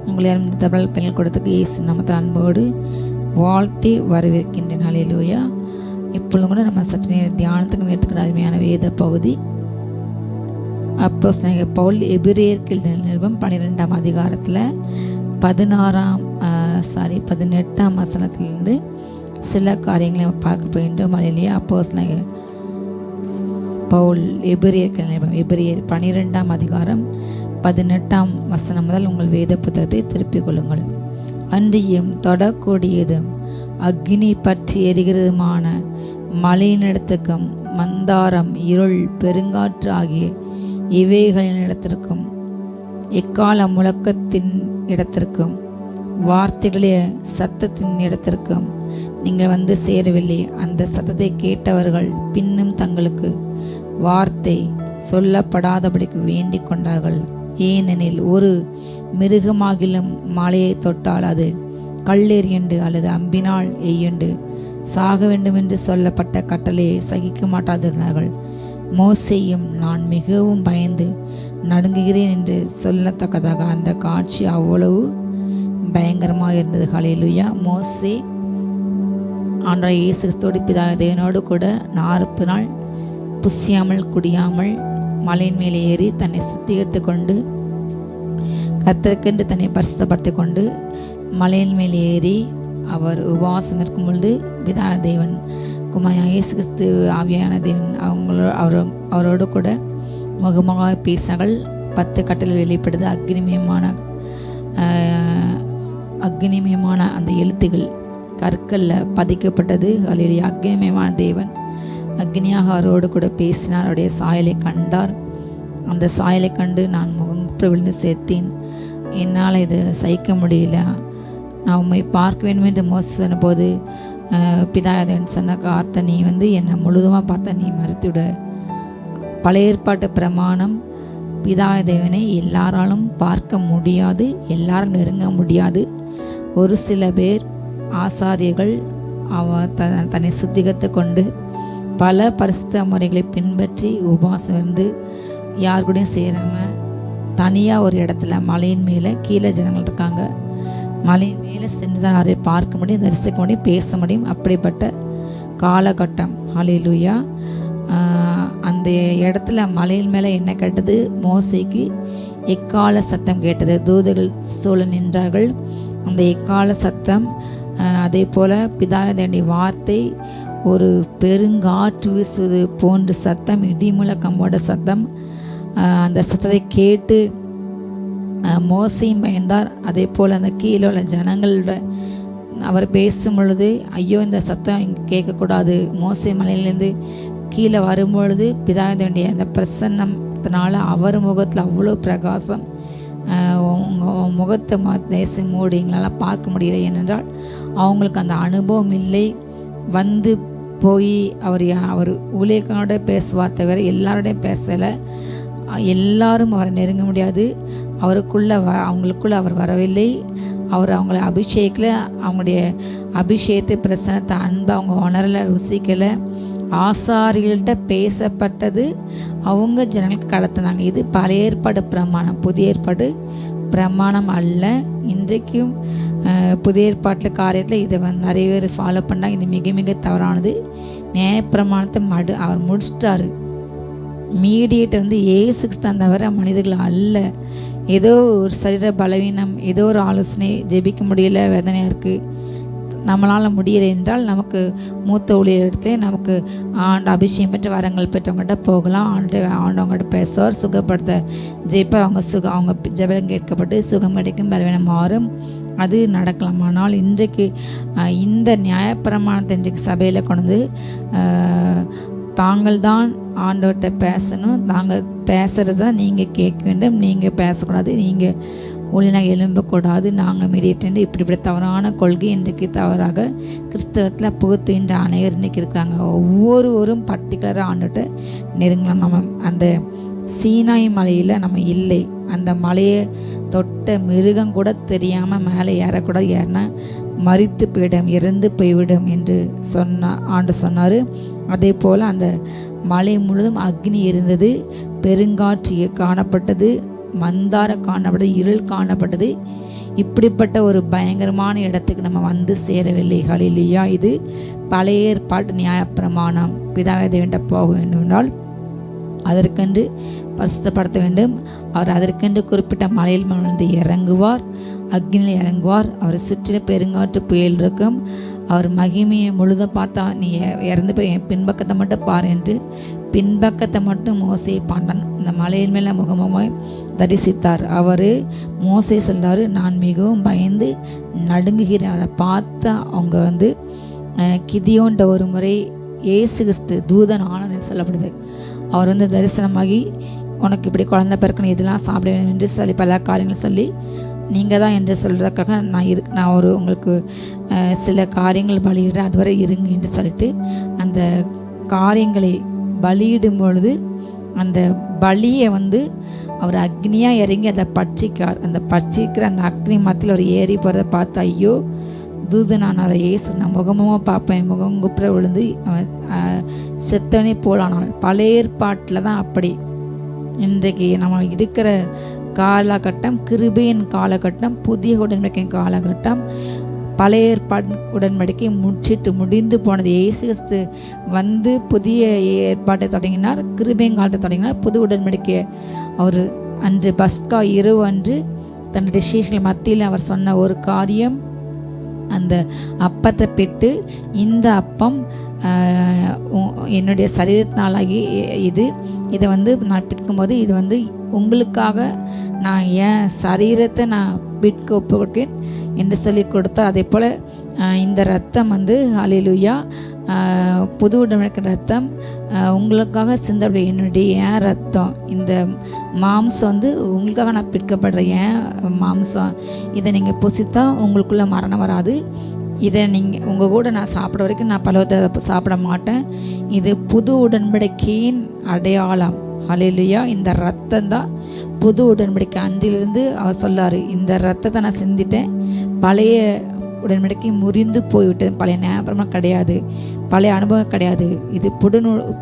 S2: உங்களை தமிழ் பெண்கள் கொடுத்துக்கு இயேசு நாமத்தை அன்போடு வாழ்த்தி வரவேற்கின்றேன். ஹல்லேலூயா. இப்பொழுது கூட நம்ம சற்று நேரம் தியானத்துக்கு எடுத்துக்கிற அருமையான வேத பகுதி அப்போஸ்தலனாகிய பவுல் எபிரேயருக்கு எழுதின நிருபம் 12ஆம் அதிகாரத்தில் 18ஆம் வசனத்திலிருந்து சில காரியங்களை நம்ம பார்க்க போகின்றோம். அல்லேலூயா. அப்போஸ்தலனாகிய பவுல் எபிரேயருக்கு நிருபம் எபிரேயர் 12ஆம் அதிகாரம் 18ஆம் வசனம் முதல் உங்கள் வேத புத்தகத்தை திருப்பிக் கொள்ளுங்கள். அன்றியும் தொடக்கூடியதும் அக்னி பற்றி எரிகிறதுமான மலையினிடத்துக்கும் மந்தாரம் இருள் பெருங்காற்று ஆகிய இவைகளின் இடத்திற்கும் எக்கால முழக்கத்தின் இடத்திற்கும் வார்த்தைகளே சத்தத்தின் இடத்திற்கும் நீங்கள் வந்து சேரவில்லை. அந்த சத்தத்தை கேட்டவர்கள் பின்னும் தங்களுக்கு வார்த்தை சொல்லப்படாதபடிக்கு வேண்டிக் கொண்டார்கள். ஏனெனில் ஒரு மிருகமாகிலும் மலையை தொட்டால் அது கல்லெறியுண்டு அல்லது அம்பினால் எய்யுண்டு சாக வேண்டுமென்று சொல்லப்பட்ட கட்டளையை சகிக்க மாட்டாதிருந்தார்கள். மோசேயும் நான் மிகவும் பயந்து நடுங்குகிறேன் என்று சொல்லத்தக்கதாக அந்த காட்சி அவ்வளவு பயங்கரமாக இருந்தது. ஹல்லேலூயா. மோசே ஆண்டவராகிய இயேசு கிறிஸ்துவோடு பிதாவாகிய தேவனோடு கூட 40 நாள் புசியாமல் குடியாமல் மலையின் மேலே ஏறி தன்னை சுத்திகரித்து கொண்டு கர்த்தருக்கென்று தன்னை பரிசுத்தப்படுத்திக் கொண்டு மலையின் மேல் ஏறி அவர் உபவாசம் இருக்கும் பொழுது பிதாவாகிய தேவன் குமாரனாகிய இயேசு கிறிஸ்து ஆவியான தேவன் அவரோடு கூட முகமாக பேசினார்கள். 10 கட்டளை வெளிப்படுது. அக்னிமயமான அந்த எழுத்துகள் கற்களில் பதிக்கப்பட்டது. அதில் அக்னிமயமான தேவன் அக்னியாக அவரோடு கூட பேசினார். அவருடைய சாயலை கண்டார். அந்த சாயலை கண்டு நான் முகங்குப்புற விழுந்து சேர்த்தேன். என்னால் இது சகிக்க முடியல, நான் உண்மை பார்க்க வேண்டும் என்று மோசே சொன்னபோது பிதாதேவன் சொன்ன வார்த்தை, நீ என்னை முழுதுமாக பார்த்தா நீ மறுத்துவிட. பழைய ஏற்பாட்டு பிரமாணம் பிதாதேவனை எல்லாராலும் பார்க்க முடியாது, எல்லாரும் நெருங்க முடியாது. ஒரு சில பேர் ஆசாரியர்கள் தன்னை சுத்திகரித்து கொண்டு பல பரிசுத்த முறைகளை பின்பற்றி உபவாசம் இருந்து யார் கூடயும் சேராமல் தனியாக ஒரு இடத்துல மலையின் மேலே கீழே ஜனங்கள் இருக்காங்க. மலையின் மேலே சென்று தான் அவரை பார்க்க முடியும், தரிசிக்க முடியும், பேச முடியும். அப்படிப்பட்ட காலகட்டம். ஹல்லேலூயா. அந்த இடத்துல மலையின் மேலே என்ன கேட்டது? மோசேக்கு எக்கால சத்தம் கேட்டது. தூதர்கள் சூழ நின்றார்கள். அந்த எக்கால சத்தம், அதே போல் பிதாவுடைய வார்த்தை, ஒரு பெருங்காற்று வீசுவது போன்ற சத்தம், இடிமுழ கம்போட சத்தம். அந்த சத்தத்தை கேட்டு மோசேயும் பயந்தார். அதே போல் அந்த கீழே உள்ள ஜனங்களோட அவர் பேசும் பொழுது, ஐயோ இந்த சத்தம் இங்கே கேட்கக்கூடாது. மோசே மலையிலேருந்து கீழே வரும்பொழுது பிதாவுடைய அந்த பிரசன்னத்தினால அவர் முகத்தில் அவ்வளோ பிரகாசம். உங்கள் முகத்தை தேசம் மூடி எங்களால் பார்க்க முடியல. ஏனென்றால் அவங்களுக்கு அந்த அனுபவம் இல்லை. வந்து போய் அவர் ஊழியக்காரோட பேசுவார் தவிர எல்லாரோடையும் பேசலை. எல்லாரும் அவரை நெருங்க முடியாது. அவங்களுக்குள்ள அவர் வரவில்லை. அவர் அவங்கள அபிஷேகில் அவங்களுடைய அபிஷேகத்தை பிரசனத்தை அன்பை அவங்க உணரலை, ருசிக்கலை. ஆசாரிகள்கிட்ட பேசப்பட்டது அவங்க ஜனங்களுக்கு கடத்தினாங்க. இது பழைய ஏற்பாடு பிரமாணம், புதிய ஏற்பாடு பிரமாணம் அல்ல. இன்றைக்கும் புதிய ஏற்பாட்டில் காரியத்தில் இதை நிறைய பேர் ஃபாலோ பண்ணாங்க. இது மிக மிக தவறானது. நியாயப்பிரமாணத்தை அவர் முடிச்சிட்டாரு. மீடியேட்டர் இயேசு கிறிஸ்து தவிர மனிதர்கள் அல்ல. ஏதோ ஒரு சரீர பலவீனம், ஏதோ ஒரு ஆலோசனை, ஜெபிக்க முடியல, வேதனையாக இருக்குது, நம்மளால் முடியலை என்றால் நமக்கு மூத்த ஊழியர் இடத்துல நமக்கு அபிஷேகம் பெற்ற வரங்கள் பெற்றவங்ககிட்ட போகலாம். ஆண்டவங்ககிட்ட பேசுவார், சுகப்படுத்த ஜெயிப்ப அவங்க ஜெபம் கேட்கப்பட்டு சுகம் கிடைக்கும், பலவீனம் மாறும், அது நடக்கலாம். ஆனால் இன்றைக்கு இந்த நியாயப்பிரமாணத்தை இன்றைக்கு சபையில் கொண்டு தாங்கள் தான் ஆண்டவர்கிட்ட பேசணும், நாங்கள் பேசுகிறது தான் நீங்கள் கேட்க வேண்டும், நீங்கள் பேசக்கூடாது, நீங்கள் ஊழியனாக எழும்பக்கூடாது, நாங்கள் மீடியேட்டர், இப்படி தவறான கொள்கை இன்றைக்கு தவறாக கிறிஸ்தவத்தில் புகுத்துகின்ற அனைவர் இன்றைக்கி இருக்கிறாங்க. ஒவ்வொருவரும் பர்டிகுலராக ஆண்டுகிட்ட நெருங்கலாம். நம்ம அந்த சீனாய் மலையில் நம்ம இல்லை. அந்த மலையை தொட்ட மிருகம் கூட தெரியாமல் மேலே ஏறக்கூடாது, ஏறினா மரித்து போயிடும், இறந்து போய்விடும் என்று ஆண்டு சொன்னார். அதே போல் அந்த மலை முழுதும் அக்னி இருந்தது, பெருங்காற்று காணப்பட்டது, மந்தார காணப்பட்டது, இருள் காணப்பட்டது. இப்படிப்பட்ட ஒரு பயங்கரமான இடத்துக்கு நம்ம வந்து சேரவில்லை. ஹல்லேலூயா. இது பழைய ஏற்பாட்டு நியாயப்பிரமாணம். பிதாவே தேவன்கிட்ட போக வேண்டும் என்றால் அதற்கென்று பரிசுத்தப்படுத்த வேண்டும். அவர் அதற்கென்று குறிப்பிட்ட மலையில் வந்து இறங்குவார், அக்னியில் இறங்குவார். அவரை சுற்றிலும் பெருங்காற்று புயல் இருக்கும். அவர் மகிமையை முழுதும் பார்த்தா நீ இறந்து போய் என் பின்பக்கத்தை மட்டும் பாரு என்று பின்பக்கத்தை மட்டும் மோசே பாண்டான். அந்த மலையின் மேலே முகமுமாய் தரிசித்தார். அவர் மோசே சொல்றாரு, நான் மிகவும் பயந்து நடுங்குகிறேன். அவரை பார்த்தா அவங்க வந்து கிதியோன்ற ஒரு முறை இயேசு கிறிஸ்து தூதன் ஆனான்னு சொல்லப்படுது. அவர் வந்து தரிசனமாகி உனக்கு இப்படி குழந்தை பிறக்கணும், இதெல்லாம் சாப்பிட வேண்டும் என்று சொல்லி பல காரியங்கள் சொல்லி நீங்கள் தான் என்று சொல்கிறதுக்காக நான் உங்களுக்கு சில காரியங்கள் பலியிடுறேன், அதுவரை இருங்க என்று சொல்லிட்டு அந்த காரியங்களை பலியிடும் பொழுது அந்த பலியை வந்து அவர் அக்னியாக இறங்கி அதை பட்சிக்கார். அந்த பட்சிக்கிற அந்த அக்னி மத்தியில் அவர் ஏறி போகிறத பார்த்து ஐயோ தூதனானார் இயேசு, நான் முகமாக பார்ப்பேன், முகம் குப்புற விழுந்து செத்தவனே போலானால். பழைய ஏற்பாட்டில் தான் அப்படி. இன்றைக்கு நம்ம இருக்கிற காலகட்டம் கிருபையின் காலகட்டம், புதிய உடன்படிக்கையின் காலகட்டம். பழைய ஏற்பாடு உடன்படிக்கை முடிந்து போனது. இயேசு கிறிஸ்து வந்து புதிய ஏற்பாட்டை தொடங்கினார், கிருபையின் காலத்தை தொடங்கினார். புது உடன்படிக்கையை அவர் அன்று பஸ்கா இரவு அன்று தன்னுடைய சீஷர்கள் மத்தியில் அவர் சொன்ன ஒரு காரியம், அந்த அப்பத்தை பெற்று இந்த அப்பம் என்னுடைய சரீரத்தினாலாகி இதை வந்து நான் பிற்கும்போது இது வந்து உங்களுக்காக நான் என் சரீரத்தை நான் பிற்க ஒப்பு கொடுக்கேன் என்று சொல்லி கொடுத்தார். அதே போல் இந்த ரத்தம் வந்து ஹல்லேலூயா புது உடன்படிக்கை ரத்தம் உங்களுக்காக சிந்தப்படும் என்னுடைய என் ரத்தம், இந்த மாம்சம் வந்து உங்களுக்காக நான் பிற்கப்படுற என் மாம்சம், இதை நீங்கள் புசித்தா உங்களுக்குள்ள மரணம் வராது. இதை நீங்கள் உங்கள் கூட நான் சாப்பிட்ற வரைக்கும் நான் பலவத்தை சாப்பிட மாட்டேன். இது புது உடன்படிக்கையின் அடையாளம். ஹல்லேலூயா. இந்த ரத்தம் தான் புது உடன்படிக்கை. அன்றிலிருந்து அவர் சொல்லார், இந்த ரத்தத்தை நான் சிந்திட்டேன், பழைய உடன்படிக்கை முறிந்து போய்விட்டது, பழைய ஞாபகம் கிடையாது, பழைய அனுபவம் கிடையாது. இது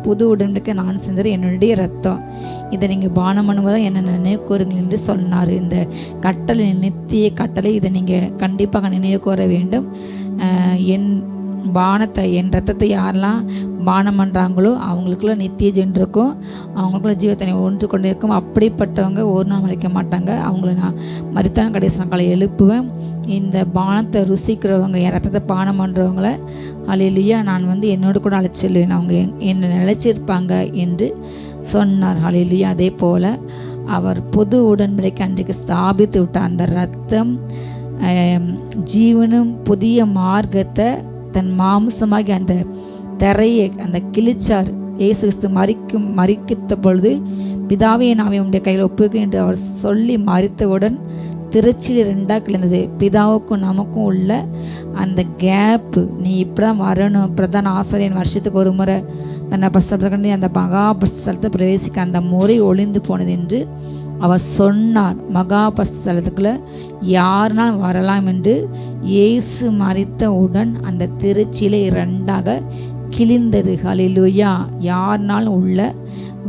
S2: புது உடன்படிக்கை நான் சிந்தது என்னுடைய ரத்தம், இதை நீங்கள் பானம் பண்ணுவதாக என்ன நினைவு கூறுங்கள் என்று சொன்னார். இந்த கட்டளை நித்திய கட்டளை, இதை நீங்கள் கண்டிப்பாக நினைவு கூற வேண்டும். என் பானத்தை என் ரத்தத்தை யாரெல்லாம் பானம் பண்ணுறாங்களோ அவங்களுக்குள்ள நித்திய ஜீவன் இருக்கும், அவங்களுக்குள்ள ஜீவத்தனை ஒன்று கொண்டு இருக்கும். அப்படிப்பட்டவங்க ஒரு நாள் மறைக்க மாட்டாங்க. அவங்கள நான் மறித்தான் கடைசி நாட்களை எழுப்புவேன். இந்த பானத்தை ருசிக்கிறவங்க, என் ரத்தத்தை பானம் பண்ணுறவங்கள ஹல்லேலூயா நான் வந்து என்னோடு கூட அழைச்சிடுவேன், அவங்க என்னை நிலைச்சிருப்பாங்க என்று சொன்னார். ஹல்லேலூயா. அதே போல் அவர் புது உடன்படிக்கை அன்றைக்கு ஸ்தாபித்து விட்டார். அந்த ரத்தம் ஜீவனும் புதிய மார்க்கத்தை தன் மாம்சமாகி அந்த திரையை அந்த கிழிச்சார். இயேசு கிறிஸ்து மரித்த பொழுது பிதாவே நாமே உடைய கையில் ஒப்புக்கு என்று அவர் சொல்லி மரித்தவுடன் திருச்சியில் 2 கிழிந்தது. பிதாவுக்கும் நமக்கும் உள்ள அந்த கேப்பு, நீ இப்படி தான் வரணும், பிரதான ஆசிரியன் வருஷத்துக்கு ஒரு முறை தன்னை பரிசுத்தப்படுத்தி அந்த மகா பரிசுத்தலத்தை பிரவேசிக்க அந்த முறை ஒளிந்து போனது என்று அவர் சொன்னார். மகா பரிசுத்தலத்துக்குள்ள யாருனால் வரலாம் என்று. இயேசு மரித்தவுடன் அந்த திருச்சியிலே 2 கிழிந்தது. ஹல்லேலூயா. யாருனாலும் உள்ள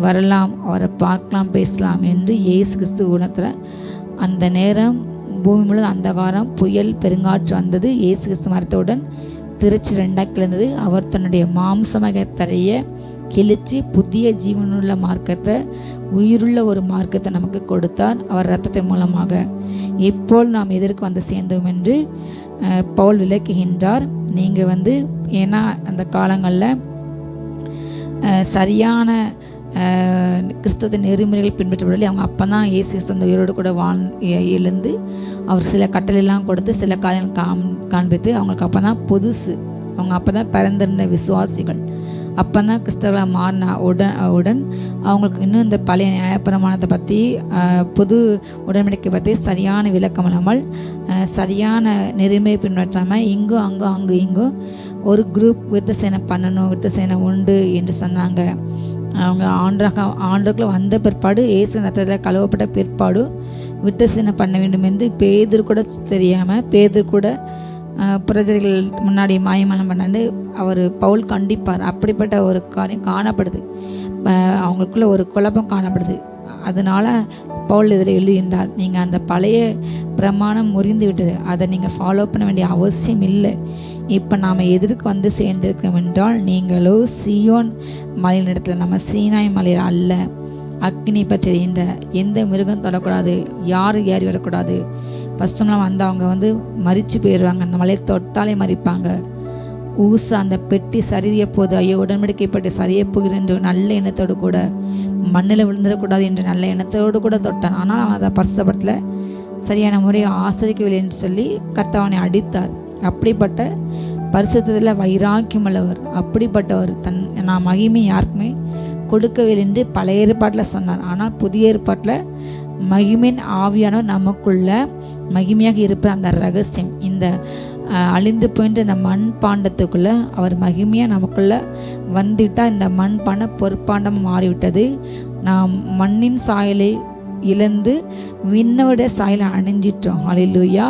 S2: வரலாம், அவரை பார்க்கலாம், பேசலாம் என்று இயேசு கிறிஸ்து குணத்தில். அந்த நேரம் பூமி முழுவதும் அந்தகாரம், புயல், பெருங்காற்று வந்தது. இயேசு கிறிஸ்து மரித்தவுடன் திருச்சி 2 கிழிந்தது. அவர் தன்னுடைய மாம்சமாக தரைய கிழிச்சு புதிய ஜீவனுள்ள மார்க்கத்தை, உயிருள்ள ஒரு மார்க்கத்தை நமக்கு கொடுத்தார் அவர் இரத்தத்தின் மூலமாக. இப்போது நாம் எதற்கு வந்து சேர்ந்தோம் என்று பவுல் விளக்குகின்றார். நீங்கள் வந்து ஏன்னா அந்த காலங்களில் சரியான கிறிஸ்தவ நெறிமுறைகள் பின்பற்றப்படலை. அவங்க அப்போ தான் இயேசு அந்த உயிரோடு கூட எழுந்து அவர் சில கட்டளையெல்லாம் கொடுத்து சில காரியங்கள் காண்பித்து அவங்களுக்கு அப்போ தான் புதுசு, அவங்க அப்போ தான் பிறந்திருந்த விசுவாசிகள். அப்போ தான் கிறிஸ்தவர்களை மாறின உடன் அவங்களுக்கு இன்னும் இந்த பழைய நியாயப்பிரமாணத்தை பற்றி புது உடன்படிக்கை பற்றி சரியான விளக்கம் இல்லாமல் சரியான நெறிமுறை பின்பற்றாமல் இங்கும் அங்கும் ஒரு குரூப் விருத்த சேனை பண்ணணும், விருத்த சேனை உண்டு என்று சொன்னாங்க. அவங்க ஆண்டவர்களை வந்த பிற்பாடு இயேசு ரத்தத்தில் கழுவப்பட்ட பிற்பாடு விருத்த சேனை பண்ண வேண்டும் என்று பேதுரு கூட தெரியாமல், பேதுரு கூட பிரஜைகள் முன்னாடி மாயமானம் பண்ணாண்டு அவர் பவுல் கண்டிப்பார். அப்படிப்பட்ட ஒரு காரியம் காணப்படுது, அவங்களுக்குள்ள ஒரு குழப்பம் காணப்படுது. அதனால பவுல் இதில் எழுதுகின்றார், நீங்கள் அந்த பழைய பிரமாணம் முறிந்து விட்டது, அதை நீங்கள் ஃபாலோ பண்ண வேண்டிய அவசியம் இல்லை. இப்போ நாம் எதற்கு வந்து சேர்ந்திருக்கிறோம் என்றால், நீங்களோ சியோன் மலையின் இடத்துல, நம்ம சீனாய் மலையில் அல்ல, அக்னி பற்றி எரிகின்ற எந்த மிருகம் தொடக்கூடாது, யாரும் ஏறி வரக்கூடாது. பசங்களாம் வந்து அவங்க மறித்து போயிடுவாங்க, அந்த மலையை தொட்டாலே மறிப்பாங்க. ஊசா அந்த பெட்டி சரிய போது, ஐயோ உடன்படிக்கை பெட்டி சரிய போகிற நல்ல எண்ணத்தோடு கூட, மண்ணில் விழுந்துடக்கூடாது என்ற நல்ல எண்ணத்தோடு கூட தொட்டான். ஆனால் அவன் அதை பரிசுத்தப்படுத்தல, சரியான முறையை ஆசிரிக்கவில்லை என்று சொல்லி கர்த்தவனை அடித்தார். அப்படிப்பட்ட பரிசுத்தத்தில் வைராக்கியம் உள்ளவர், அப்படிப்பட்டவர் நான் மகிமை யாருக்குமே கொடுக்கவில்லை என்று பழைய ஏற்பாட்டில் சொன்னார். ஆனால் புதிய ஏற்பாட்டில் மகிமையின் ஆவியானவர் நமக்குள்ள மகிமையாக இருப்ப அந்த ரகசியம், இந்த அழிந்து போயிட்டு இந்த மண் பாண்டத்துக்குள்ள அவர் மகிமையாக நமக்குள்ள வந்துட்டால் இந்த மண் பாண்ட பொற்பாண்டம் மாறிவிட்டது. நாம் மண்ணின் சாயலை இழந்து விண்ணோட சாயலை அணிஞ்சிட்டோம். ஹல்லேலூயா.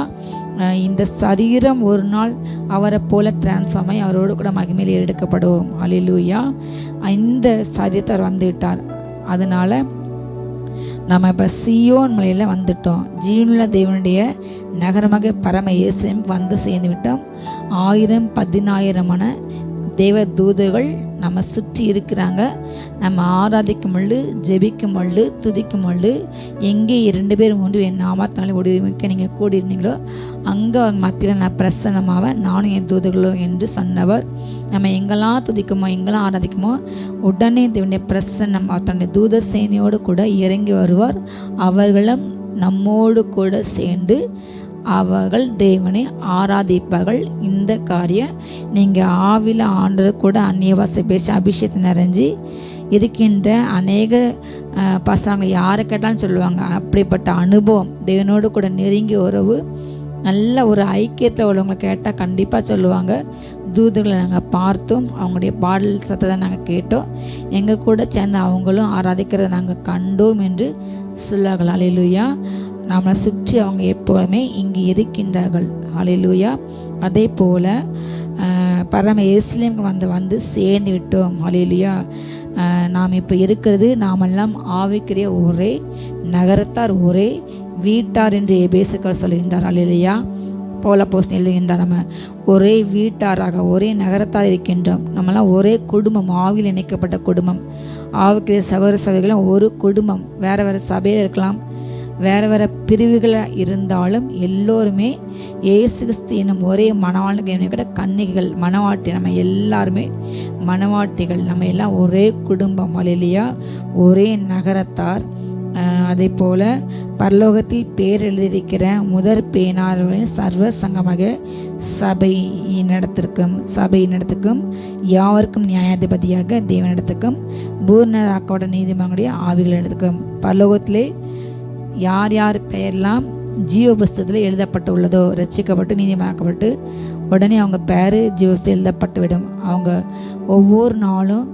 S2: இந்த சரீரம் ஒரு நாள் அவரை போல டிரான்ஸ்ஃபார்ம் ஆகி அவரோடு கூட மகிமையில் எடுக்கப்படுவோம். ஹல்லேலூயா. இந்த சரீரத்தை வந்துவிட்டார். அதனால் நம்ம இப்போ சியோன் மலையில் வந்துட்டோம். ஜீவனுள்ள தேவனுடைய நகரமாக பரம இயேசுவின் வந்து சேர்ந்து விட்டோம். 1000-10,000 தேவ தூதர்கள் நம்ம சுற்றி இருக்கிறாங்க. நம்ம ஆராதிக்கும் பொழுது, ஜெபிக்கும் பொழுது, துதிக்கும் பொழுது, எங்கே 2 பேர் 3 என் நாமத்தினாலே ஒருமிக்க நீங்கள் கூடியிருந்தீங்களோ அங்கே மத்தியில் நான் பிரசன்னமாவேன், நானும் என் தூதர்களோ என்று சொன்னவர். நம்ம எங்கெல்லாம் துதிக்குமோ, எங்கெல்லாம் ஆராதிக்குமோ, உடனே தேவனுடைய பிரசன்னம் தன்னுடைய தூத சேனையோடு கூட இறங்கி வருவார். அவர்களும் நம்மோடு கூட சேர்ந்து அவர்கள் தேவனை ஆராதிப்பார்கள். இந்த காரியம் நீங்கள் ஆவில ஆண்டவர் கூட அந்நிய பாஷை பேசி அபிஷேகத்தை நிறைஞ்சி இருக்கின்ற அநேக பசங்க யாரை கேட்டாலும் சொல்லுவாங்க. அப்படிப்பட்ட அனுபவம், தேவனோடு கூட நெருங்கிய உறவு, நல்ல ஒரு ஐக்கியத்தில் உள்ளவங்களை கேட்டால் கண்டிப்பாக சொல்லுவாங்க. தூதுகளை நாங்கள் பார்த்தோம், அவங்களுடைய பாடல் சத்தத்தை நாங்கள் கேட்டோம், எங்கள் கூட சேர்ந்து அவங்களும் ஆராதிக்கிறத நாங்கள் கண்டோம் என்று சொல்லுவார்கள். ஹல்லேலூயா. நம்மளை சுற்றி அவங்க எப்போதுமே இங்கே இருக்கின்றார்கள். ஹல்லேலூயா. அதே போல் பரம எருசலேமுக்கு வந்து சேர்ந்து விட்டோம். ஹல்லேலூயா. நாம் இப்போ இருக்கிறது, நாமெல்லாம் ஆவிக்குரிய ஒரே நகரத்தார், ஒரே வீட்டார் என்று எபேசுக்கள் சொல்லுகின்றார். ஹல்லேலூயா. பவுல் அப்போஸ்தலன் எழுதுகின்றார், நம்ம ஒரே வீட்டாராக ஒரே நகரத்தார் இருக்கின்றோம். நம்மளாம் ஒரே குடும்பம், ஆவியில் இணைக்கப்பட்ட குடும்பம். ஆவிக்குரிய சகோதர சகோதரிகளும் ஒரு குடும்பம். வேறு வேறு சபையில் இருக்கலாம், வேறு வேறு பிரிவுகளாக இருந்தாலும் எல்லோருமே இயேசு கிறிஸ்து என்னும் ஒரே மணவாளனுக்கு கூட கன்னிகைகள், மணவாட்டி. நம்ம எல்லாருமே மணவாட்டிகள், நம்ம எல்லாம் ஒரே குடும்பம். ஹல்லேலூயா. ஒரே நகரத்தார். அதே போல் பரலோகத்தில் பேர் எழுதியிருக்கிற முதற் பேனாளர்களின் சர்வ சங்கமாக சபை நடத்துக்கும் யாவருக்கும் நியாயாதிபதியாக தேவனிடத்துக்கும் பூர்ணராக்கப்பட்ட நீதிமன்றுடைய ஆவிகள் இடத்துக்கும் பரலோகத்திலே யார் யார் பெயரெல்லாம் ஜீவ புஸ்தகத்தில் எழுதப்பட்டு உள்ளதோ, ரட்சிக்கப்பட்டு நீதிமாக்கப்பட்டு உடனே அவங்க பேர் ஜீவ புஸ்தகத்தில் எழுதப்பட்டுவிடும். அவங்க ஒவ்வொரு நாளும்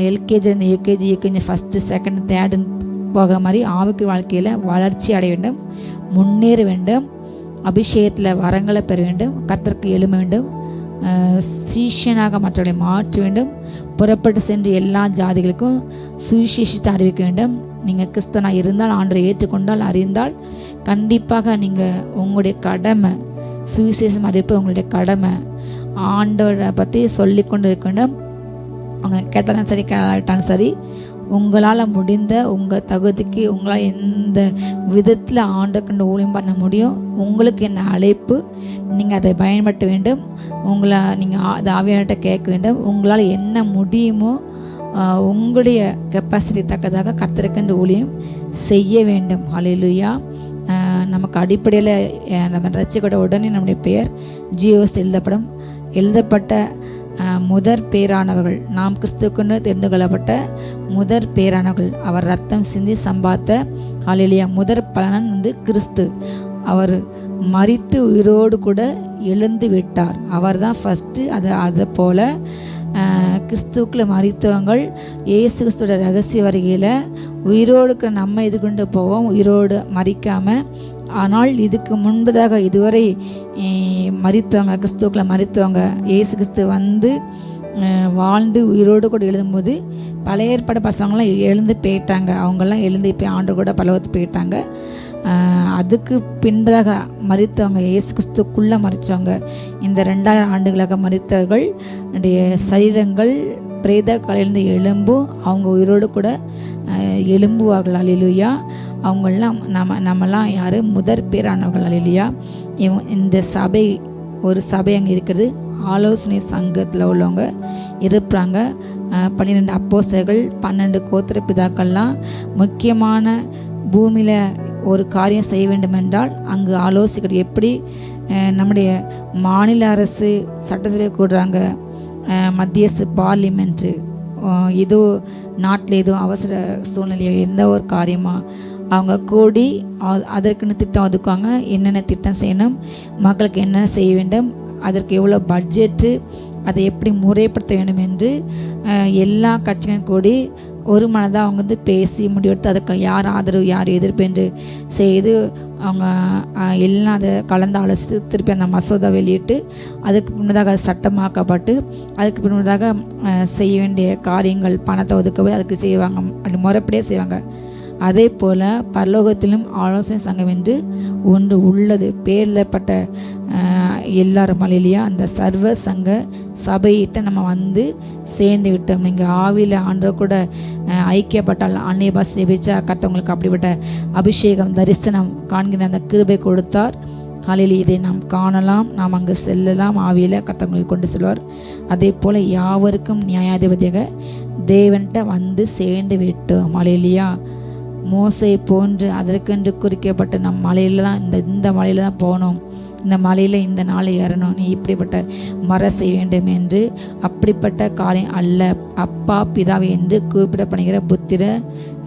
S2: எல்கேஜி யூகேஜி ஃபஸ்ட்டு செகண்ட் தேர்டுன்னு போக மாதிரி ஆவிக்கு வாழ்க்கையில் வளர்ச்சி அடைய வேண்டும், முன்னேற வேண்டும், அபிஷேகத்தில் வரங்களை பெற வேண்டும், கர்த்தருக்கு எழும வேண்டும், சீஷனாக மற்றவர்களை மாற்ற வேண்டும், புறப்பட்டு சென்று எல்லா ஜாதிகளுக்கும் சுவிசேஷத்தை அறிவிக்க வேண்டும். நீங்கள் கிறிஸ்தவனாக இருந்தால், ஆண்டரை ஏற்றுக்கொண்டால், அறிந்தால் கண்டிப்பாக நீங்கள் உங்களுடைய கடமை சுவிசேஷம் அறிவிப்பு உங்களுடைய கடமை. ஆண்டவரை பற்றி சொல்லி கொண்டு இருக்க வேண்டும். அவங்க கேட்டாலும் சரி கேட்டாலும் சரி, உங்களால் முடிந்த உங்கள் தகுதிக்கு உங்களால் எந்த விதத்தில் ஆண்டை கண்டு ஊழியம் பண்ண முடியும், உங்களுக்கு என்ன அழைப்பு, நீங்கள் அதை பயன்படுத்த வேண்டும். உங்களை நீங்கள் அதை ஆவியானவர்கிட்ட கேட்க வேண்டும். உங்களால் என்ன முடியுமோ உங்களுடைய கெப்பாசிட்டி தக்கதாக கர்த்தருக்கென்று ஊழியம் செய்ய வேண்டும். ஹல்லேலூயா. நமக்கு அடிப்படையில் நம்ம ரட்சிக்கப்பட்ட உடனே நம்முடைய பெயர் ஜீவஸ் எழுதப்பட்ட முதற் பேரானவர்கள், நாம் கிறிஸ்துக்குன்னு தெரிந்து கொள்ளப்பட்ட முதற் பேரானவர்கள். அவர் ரத்தம் சிந்தி சம்பாத்த ஹல்லேலூயா முதற் பலனன் கிறிஸ்து. அவர் மரித்து உயிரோடு கூட எழுந்து விட்டார். அவர் தான் ஃபஸ்ட்டு. அதை போல் கிறிஸ்துக்குள்ள மரித்தவங்கள் இயேசு கிறிஸ்துவோட ரகசிய வருகையில் உயிரோடு நம்ம இது கொண்டு போவோம், உயிரோடு மறிக்காமல். ஆனால் இதுக்கு முன்பதாக இதுவரை மரித்தவங்க, கிறிஸ்துக்குள்ள மரித்தவங்க, இயேசு கிறிஸ்து வந்து வாழ்ந்து உயிரோடு கூட எழுதும்போது பழைய ஏற்பாடு பசங்களாம் எழுந்து போயிட்டாங்க. அவங்கெல்லாம் எழுந்து இப்போ ஆண்டு கூட பலவத்து போயிட்டாங்க. அதுக்கு பின்பதாக மரித்தவங்க, இயேசு கிறிஸ்துக்குள்ளே மரித்தவங்க, இந்த 2000 ஆண்டுகளாக மரித்தவர்கள் சரீரங்கள் பிரேத கலையிலிருந்து எழும்பும் அவங்க உயிரோடு கூட எழும்புவார்கள். அல்லேலூயா. அவங்களாம் நம்மலாம் யார்? முதற் பேரானவர்கள். அல்லேலூயா. இந்த சபை, ஒரு சபை அங்கே இருக்கிறது. ஆலோசனை சங்கத்தில் உள்ளவங்க இருப்பாங்க. 12 அப்போஸ்தலர்கள், 12 கோத்திர பிதாக்கள்லாம் முக்கியமான பூமியில் ஒரு காரியம் செய்ய வேண்டுமென்றால் அங்கு ஆலோசிக்கிறது. எப்படி நம்முடைய மாநில அரசு சட்டசபை கூடுறாங்க, மத்திய பார்லிமெண்ட்டு, ஏதோ நாட்டில் ஏதோ அவசர சூழ்நிலையில் எந்த ஒரு காரியமாக அவங்க கூடி அதற்குன்னு திட்டம் ஒதுக்குவாங்க. என்னென்ன திட்டம் செய்யணும், மக்களுக்கு என்னென்ன செய்ய வேண்டும், அதற்கு எவ்வளோ பட்ஜெட்டு, அதை எப்படி முறைப்படுத்த வேண்டும் என்று எல்லா கட்சிகளும் கூடி ஒரு மனதாக அவங்க பேசி முடிவெடுத்து அதுக்கு யார் ஆதரவு யார் எதிர்ப்பு என்று செய்து அவங்க எல்லாம் அதை கலந்து ஆலோசித்து திருப்பி அந்த மசோதா வெளியிட்டு அதுக்கு முன்னதாக அது சட்டமாக்கப்பட்டு அதுக்கு முன்னதாக செய்ய வேண்டிய காரியங்கள் பணத்தை ஒதுக்கவே அதுக்கு செய்வாங்க. அப்படி முறைப்படியே செய்வாங்க. அதே போல் பரலோகத்திலும் ஆலோசனை சங்கம் என்று ஒன்று உள்ளது. பேர்லப்பட்ட எல்லாரும் இல்லையா, அந்த சர்வ சங்க சபையிட்ட நம்ம வந்து சேர்ந்து விட்டோம். நீங்கள் ஆவியில் ஆண்டு கூட ஐக்கியப்பட்டால் அன்னைய பாஷை ஜெபிச்சா கர்த்தவங்களுக்கு அப்படிப்பட்ட அபிஷேகம் தரிசனம் காண்கிற அந்த கிருபை கொடுத்தார். ஹல்லேலூயா. இதை நாம் காணலாம், நாம் அங்கு செல்லலாம். ஆவியில் கர்த்தவங்களுக்கு கொண்டு செல்வார். அதே போல் யாவருக்கும் நியாயாதிபதியாக தேவன்கிட்ட வந்து சேர்ந்து விட்டோம். ஹல்லேலூயா. மோசை போன்று அதற்கென்று குறிக்கப்பட்ட நம் மலையில் தான் இந்த மலையில் தான் போகணும், இந்த மலையில் இந்த நாளை ஏறணும், நீ இப்படிப்பட்ட மர செய்ய வேண்டும் என்று அப்படிப்பட்ட காரியம் அல்ல. அப்பா பிதாவை என்று கூப்பிடப்படுகிற புத்திர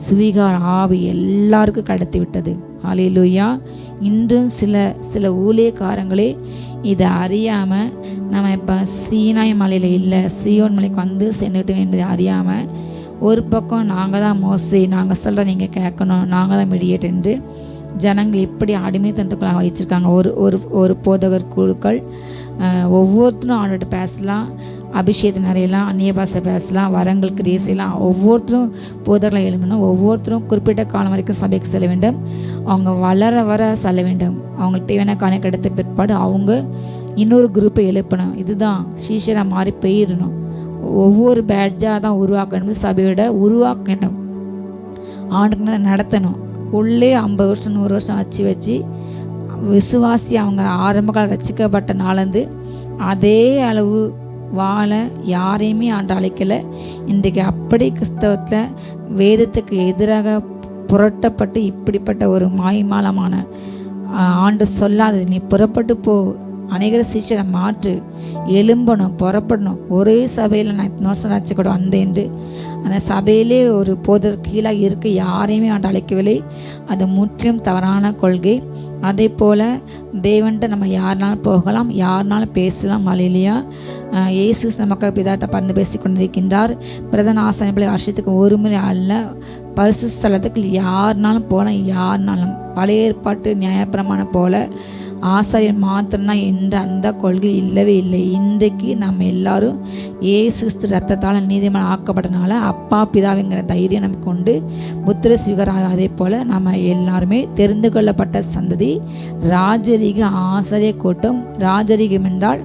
S2: சுவிகார ஆவி எல்லாருக்கும் கடத்தி விட்டது. ஹல்லேலூயா. இன்றும் சில ஊழியக்காரங்களே இதை அறியாமல் நம்ம இப்போ சீனாய் மலையில் இல்லை சீயோன் மலைக்கு வந்து சேர்ந்துக்கிட்டோம் என்பதை அறியாமல் ஒரு பக்கம் நாங்கள் தான் மோசே, நாங்கள் சொல்கிற நீங்கள் கேட்கணும், நாங்கள் தான் மீடியேட் என்று ஜனங்கள் எப்படி அடிமைத்தனத்துக்குள்ளாக வச்சிருக்காங்க. ஒரு போதகர் குழுக்கள் ஒவ்வொருத்தரும் ஆண்டோட பேசலாம், அபிஷேகத்தை நிறையலாம், அந்நிய பாஷை பேசலாம், வரங்கள் கிரியை செய்யலாம். ஒவ்வொருத்தரும் போதகர்களை எழுமணும். ஒவ்வொருத்தரும் குறிப்பிட்ட காலம் வரைக்கும் சபைக்கு செல்ல வேண்டும். அவங்க வர செல்ல வேண்டும். அவங்களுக்கு தேவையான காரியம் கிடைத்த பிற்பாடு அவங்க இன்னொரு குரூப்பை எழுப்பணும். இதுதான் சீஷராக மாறி போயிடணும். ஒவ்வொரு பேட்ஜாக தான் உருவாக்கணும். சபையோட உருவாக்கணும், ஆண்டுக்கு நடத்தணும். உள்ளே 50 வருஷம் 100 வருஷம் வச்சு விசுவாசி அவங்க ஆரம்ப கால ரசிக்கப்பட்ட நாளந்து அதே அளவு வாழ யாரையுமே ஆண்டு அழைக்கலை. இன்றைக்கு அப்படி கிறிஸ்தவத்தில் வேதத்துக்கு எதிராக புரட்டப்பட்டு இப்படிப்பட்ட ஒரு மாய்மாலமான ஆண்டு சொல்லாதது, நீ புறப்பட்டு போ, அநேகர சீஷரை மாற்று, எழும்பணும், புறப்படணும். ஒரே சபையில் நான் நோசனாச்சு கூட வந்தேன் என்று அந்த சபையிலே ஒரு போதர் கீழாக இருக்க யாரையுமே ஆண்டு அழைக்கவில்லை. அது முற்றிலும் தவறான கொள்கை. அதே போல் தேவன்கிட்ட நம்ம யாருனாலும் போகலாம், யாருனாலும் பேசலாம். ஹல்லேலூயா. இயேசு நமக்கு பிதாட்ட பறந்து பேசி கொண்டிருக்கின்றார். பிரதான ஆசாரியர்களை வருஷத்துக்கு ஒரு முறை அல்ல, பரிசுத்த ஸ்தலத்துக்கு யாருனாலும் போகலாம். யாருனாலும் பழைய ஏற்பாட்டு நியாயப்பிரமாணம் போல ஆசாரியர் மாத்திரம்தான் என்ற அந்த கொள்கை இல்லவே இல்லை. இன்றைக்கு நம்ம எல்லாரும் இயேசு கிறிஸ்து ரத்தத்தால் நீதிமான் ஆக்கப்பட்டனால அப்பா பிதாவிங்கிற தைரியம் நமக்கு கொண்டு புத்திர ஸ்வீகாரம். அதே போல் நம்ம எல்லாருமே தெரிந்து கொள்ளப்பட்ட சந்ததி, ராஜரீக ஆசாரிய கூட்டம். ராஜரீகம் என்றால்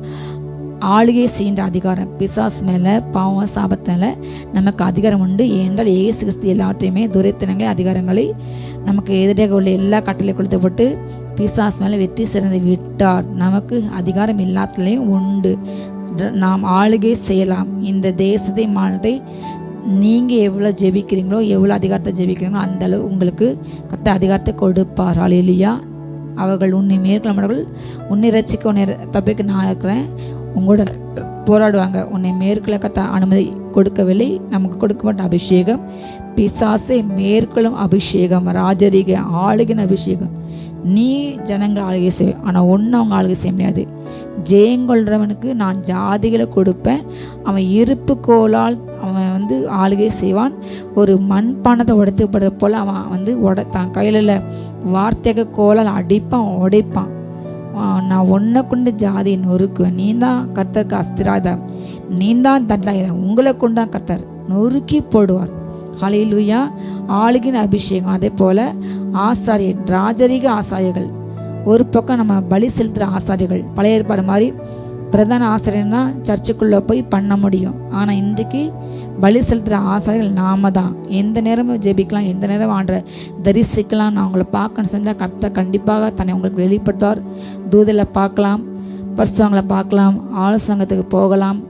S2: ஆளுகை செய்கின்ற அதிகாரம். பிசாசு மேலே பாவம் சாபத்தில் நமக்கு அதிகாரம் உண்டு. ஏனென்றால் இயேசு கிறிஸ்து எல்லாத்தையுமே துரைத்தனங்களே அதிகாரங்களை நமக்கு எதிராக உள்ள எல்லா கட்டளை கொடுத்தப்பட்டு பிசாசு மேலே வெற்றி சிறந்து விட்டார். நமக்கு அதிகாரம் எல்லாத்துலேயும் உண்டு. நாம் ஆளுகை செய்யலாம். இந்த தேசத்தை மாநிலத்தை நீங்கள் எவ்வளோ ஜெபிக்கிறீங்களோ, எவ்வளோ அதிகாரத்தை ஜெபிக்கிறீங்களோ அந்த அளவு உங்களுக்கு கத்த அதிகாரத்தை கொடுப்பார். ஹல்லேலூயா. அவர்கள் உன்னை மேற்கொள்ளவர்கள் உன்னை ரட்சிக்க உன்னை தப்பிக்க நான் இருக்கிறேன் உங்களோட போராடுவாங்க. உன்னை மேற்கொள்ள கத்த அனுமதி கொடுக்கவில்லை. நமக்கு கொடுக்கப்பட்ட அபிஷேகம் பிசாசை மேற்கொள்ளும் அபிஷேகம், ராஜரீக ஆளுகின் அபிஷேகம். நீ ஜனங்களை ஆளுகை செய்ய, ஆனால் ஒன்று அவங்க ஆளுகை செய்ய முடியாது. ஜெயங்கொள்றவனுக்கு நான் ஜாதிகளை கொடுப்பேன், அவன் இருப்பு கோலால் அவன் ஆளுகை செய்வான். ஒரு மண்பானத்தை உடைத்துப்படுற போல் அவன் தான் கையில் வார்த்தையாக கோலால் அடிப்பான், உடைப்பான். நான் ஒன்றை கொண்டு ஜாதியை நொறுக்குவேன். நீ தான் கர்த்தருக்கு அஸ்திராயுதம், நீ தான் தண்டாயுதம், உங்களை கொண்டான் கர்த்தர் நொறுக்கி போடுவார். ஹல்லேலூயா. ஆளுகின் அபிஷேகம். அதே போல் ஆசாரியர், ராஜரீக ஆசாரியர்கள். ஒரு பக்கம் நம்ம பலி செலுத்துகிற ஆசாரியர்கள், பழைய ஏற்பாடு மாதிரி பிரதான ஆசிரியர் தான் சர்ச்சுக்குள்ளே போய் பண்ண முடியும். ஆனால் இன்றைக்கு பலி செலுத்துகிற ஆசாரிகள் நாம தான். எந்த நேரமும் ஜெபிக்கலாம், எந்த நேரம் ஆண்ட தரிசிக்கலாம். நான் உங்களை பார்க்கணும் செஞ்சால் கர்த்தர் கண்டிப்பாக தன்னை உங்களுக்கு வெளிப்படுத்தார். தூதில் பார்க்கலாம், பரிசுத்தவான்களை பார்க்கலாம், ஆலோசங்கத்துக்கு போகலாம்.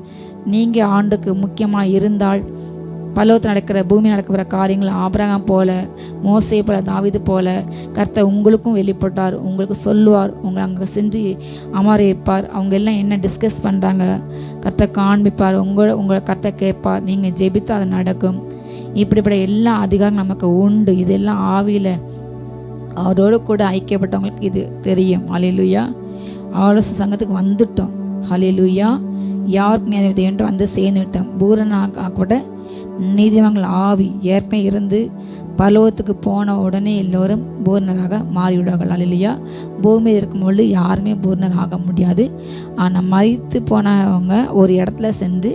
S2: நீங்கள் ஆண்டுக்கு முக்கியமாக இருந்தால் பரலோகத்தில் நடக்கிற பூமி நடக்கிற காரியங்கள் ஆபிரகாம் போல, மோசே போல, தாவீது போல கர்த்தர் உங்களுக்கும் வெளிப்பட்டார். உங்களுக்கு சொல்லுவார், உங்களை அங்கே சென்று அமர வைப்பார். அவங்க எல்லாம் என்ன டிஸ்கஸ் பண்ணுறாங்க கர்த்தர் காண்பிப்பார். உங்களை கர்த்தர் கேட்பார். நீங்கள் ஜெபித்து அது நடக்கும். இப்படிப்பட்ட எல்லா அதிகாரம் நமக்கு உண்டு. இதெல்லாம் ஆவியில் அவரோடு கூட ஐக்கியப்பட்டவங்களுக்கு இது தெரியும். ஹல்லேலூயா. ஆலோசனை சங்கத்துக்கு வந்துட்டோம். ஹல்லேலூயா. யாருக்கு நீதிமன்றம் வந்து சேர்ந்துவிட்டோம். பூரணாக்கப்பட்ட நீதிமன்றங்கள் ஆவி ஏற்கனவே இருந்து பரலோகத்துக்கு போன உடனே எல்லோரும் பூர்ணராக மாறிவிடுவார்கள். ஹல்லேலூயா. பூமியில் இருக்கும்பொழுது யாருமே பூர்ணர் ஆக முடியாது. ஆனால் மரித்து போனவங்க ஒரு இடத்துல சென்று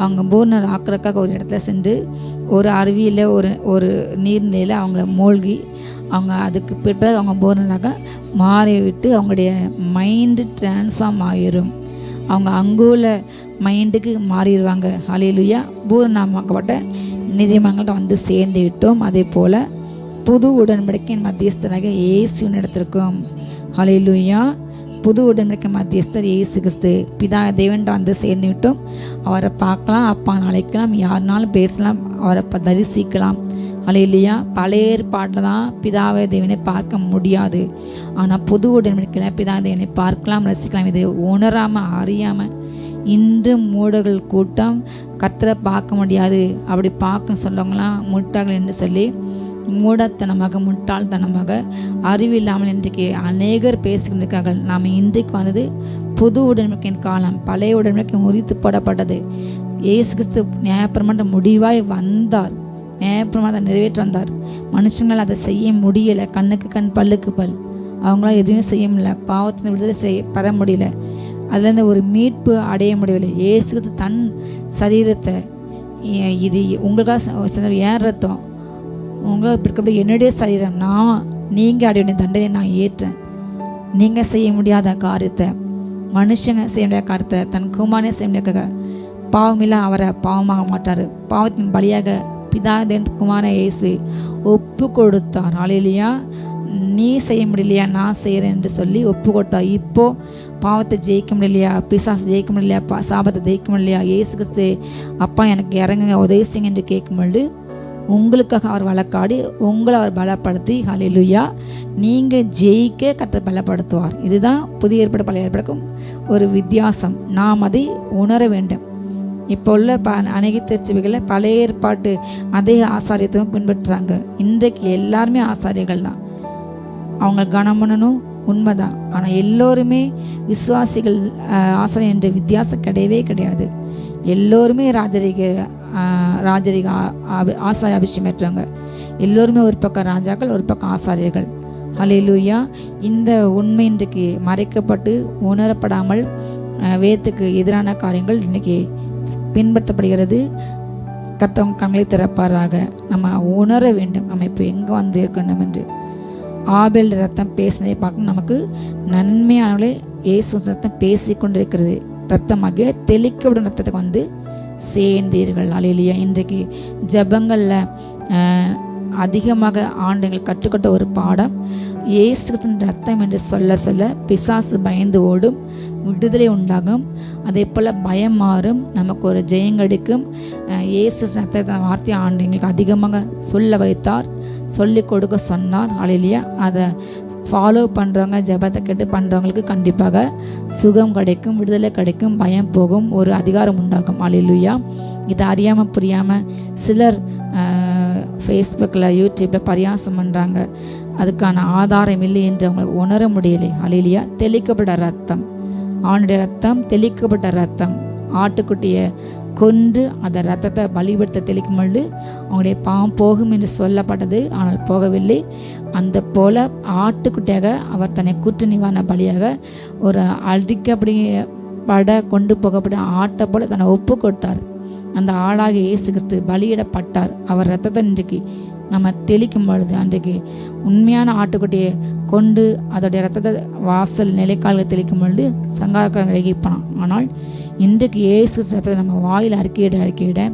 S2: அவங்க பூர்ணர் ஆக்கிறதுக்காக ஒரு இடத்துல சென்று ஒரு அருவியில் ஒரு நீர்நிலையில் அவங்கள மூழ்கி அவங்க அதுக்கு பிற்பாடு அவங்க பூர்ணராக மாறிவிட்டு அவங்களுடைய மைண்டு டிரான்ஸ்ஃபார்ம் ஆகிரும். அவங்க அங்குள்ள மைண்டுக்கு மாறிடுவாங்க. ஹல்லேலூயா. பூரணமாக்கப்பட்ட நீதிமன்றங்கள்ட்ட வந்து சேர்ந்து விட்டோம். அதே போல் புது உடன்படிக்கையின் மத்தியஸ்தராக இயேசுவின் இடத்திற்கும். ஹல்லேலூயா. புது உடன்படிக்கை மத்தியஸ்தர் இயேசு கிறிஸ்து பிதா தேவன்கிட்ட வந்து சேர்ந்து விட்டோம். அவரை பார்க்கலாம், அப்பான்னு அழைக்கலாம், யாருனாலும் பேசலாம், அவரை தரிசிக்கலாம். ஹல்லேலூயா. பழைய ஏற்பாட்டில் தான் பிதாவை தேவனை பார்க்க முடியாது. ஆனால் புது உடன்படிக்கையில் பிதா தேவனை பார்க்கலாம், ரசிக்கலாம். இது உணராமல் அறியாமல் இன்று மூடர்கள் கூட்டம் கர்த்தரை பார்க்க முடியாது, அப்படி பார்க்கணும்னு சொல்லவங்களாம் முட்டாள்கள் என்று சொல்லி மூடத்தனமாக முட்டாள்தனமாக அறிவில்லாமல் இன்றைக்கு அநேகர் பேசிக்கொண்டிருக்கார்கள். நாம் இன்றைக்கு வந்தது புது உடன்படிக்கையின் காலம். பழைய உடன்படிக்கை முறித்து போடப்பட்டது. இயேசு கிறிஸ்து நியாயப்பிரமாணம் முடிவாய் வந்தார். நியாயப்பிரமாணத்தை நிறைவேற்றி வந்தார். மனுஷங்கள் அதை செய்ய முடியலை. கண்ணுக்கு கண் பல்லுக்கு பல். அவங்களாம் எதுவுமே செய்ய முடியல. பாவத்தின் விடுதலை பெற முடியல. அதுலேருந்து ஒரு மீட்பு அடைய முடியவில்லை. இயேசு கிறிஸ்து தன் சரீரத்தை இது உங்களுக்காக ஏன் ரத்தம் உங்களுக்கு இருக்கப்படி என்னுடைய சரீரம் நீங்கள் அடைய வேண்டிய தண்டனை நான் ஏற்றேன். நீங்கள் செய்ய முடியாத காரியத்தை, மனுஷங்க செய்ய முடியாத காரியத்தை தன் குமாரனே செய்ய முடியாத பாவமில்லை அவரை பாவமாக மாட்டார். பாவத்தின் பலியாக பிதா குமாரன் இயேசு ஒப்பு கொடுத்தார். ஹல்லேலூயா. நீ செய்ய முடியலையா, நான் செய்கிறேன் என்று சொல்லி ஒப்பு கொடுத்தார். இப்போது பாவத்தை ஜெயிக்க முடியலையா, பிசாசை ஜெயிக்க முடியலையா, சாபத்தை ஜெயிக்க முடியலையா, இயேசு கிறிஸ்து அப்பா எனக்கு இறங்குங்க உதவி செய்யுங்க என்று கேட்கும்பொழுது உங்களுக்காக அவர் வழக்காடி உங்களை அவர் பலப்படுத்தி ஹல்லேலூயா நீங்கள் ஜெயிக்க கர்த்தர் பலப்படுத்துவார். இதுதான் புதிய ஏற்பாடு பழைய ஏற்பாடுக்கும் ஒரு வித்தியாசம். நாம் அதை உணர வேண்டும். இப்போ உள்ள அநேக திருச்சபைகளில் பழைய ஏற்பாட்டு அதே ஆசாரியத்துவம் பின்பற்றுறாங்க. இன்றைக்கு எல்லாருமே ஆசாரியர்கள் தான். அவங்க கனம் பண்ணணும், உண்மைதான். ஆனால் எல்லோருமே விசுவாசிகள் ஆசாரியர் என்ற வித்தியாசம் கிடையவே கிடையாது. எல்லோருமே ராஜரிக ஆசாரிய அபிஷேகம் பெற்றவங்க. எல்லோருமே ஒரு பக்கம் ராஜாக்கள், ஒரு பக்கம் ஆசாரியர்கள். ஹல்லேலூயா. இந்த உண்மை இன்றைக்கு மறைக்கப்பட்டு உணரப்படாமல் வேதத்துக்கு எதிரான காரியங்கள் இன்றைக்கி பின்பற்றப்படுகிறது. கர்த்தர் கண்களை திறப்பாராக. நம்ம உணர வேண்டும் நம்ம இப்போ எங்கே வந்து இருக்கணும் என்று. ஆபேல் ரத்தம் பேசினதை பார்க்கணும். நமக்கு நன்மையானவர்களே இயேசு ரத்தம் பேசி கொண்டிருக்கிறது. ரத்தமாக தெளிக்கப்படும் ரத்தத்துக்கு வந்து சேர்ந்தீர்கள். ஹல்லேலூயா. இன்றைக்கு ஜபங்களில் அதிகமாக ஆண்டுகள் கற்றுக்கொண்ட ஒரு பாடம் இயேசு கிறிஸ்துவின் ரத்தம் என்று சொல்ல சொல்ல பிசாசு பயந்து ஓடும், விடுதலை உண்டாகும். அதே போல் பயம் மாறும், நமக்கு ஒரு ஜெயம் கிடைக்கும். இயேசு ரத்தத்தை வார்த்தை ஆண்டுங்களுக்கு அதிகமாக சொல்ல வைத்தார், சொல்லி கொடுக்க சொன்னார். ஹல்லேலூயா. அதை ஃபாலோ பண்ணுறவங்க, ஜெபத்தை கேட்டு பண்ணுறவங்களுக்கு கண்டிப்பாக சுகம் கிடைக்கும், விடுதலை கிடைக்கும், பயம் போகும், ஒரு அதிகாரம் உண்டாகும். ஹல்லேலூயா. இதை அறியாமல் புரியாமல் சிலர் ஃபேஸ்புக்கில் யூடியூப்பில் பரியாசம் பண்ணுறாங்க. அதுக்கான ஆதாரம் இல்லை என்று அவங்க உணர முடியலை. ஹல்லேலூயா. தெளிக்கப்பட்ட ரத்தம், ஆணுடைய ரத்தம், தெளிக்கப்பட்ட ரத்தம். ஆட்டுக்குட்டியை கொன்று அந்த ரத்தத்தை பலிபடுத்த தெளிக்கும் பொழுது அவங்களுடைய பாவம் போகும் என்று சொல்லப்பட்டது. ஆனால் போகவில்லை. அந்த போல ஆட்டுக்குட்டியாக அவர் தன்னை குற்ற நிவாரண பலியாக ஒரு அடிக்கப்பட கொண்டு போகப்பட்ட ஆட்டை போல தன்னை ஒப்பு கொடுத்தார். அந்த ஆடாக இயேசு கிறிஸ்து பலியிடப்பட்டார். அவர் ரத்தத்தை இன்றைக்கு நம்ம தெளிக்கும் பொழுது அன்றைக்கு உண்மையான ஆட்டுக்குட்டியை கொண்டு அதோடைய ரத்தத்தை வாசல் நிலைக்கால்கள் தெளிக்கும் பொழுது சங்காரக்காரன் விலகிப்பான். ஆனால் இன்றைக்கு இயேசு ரத்தத்தை நம்ம வாயில் அறிக்கையிட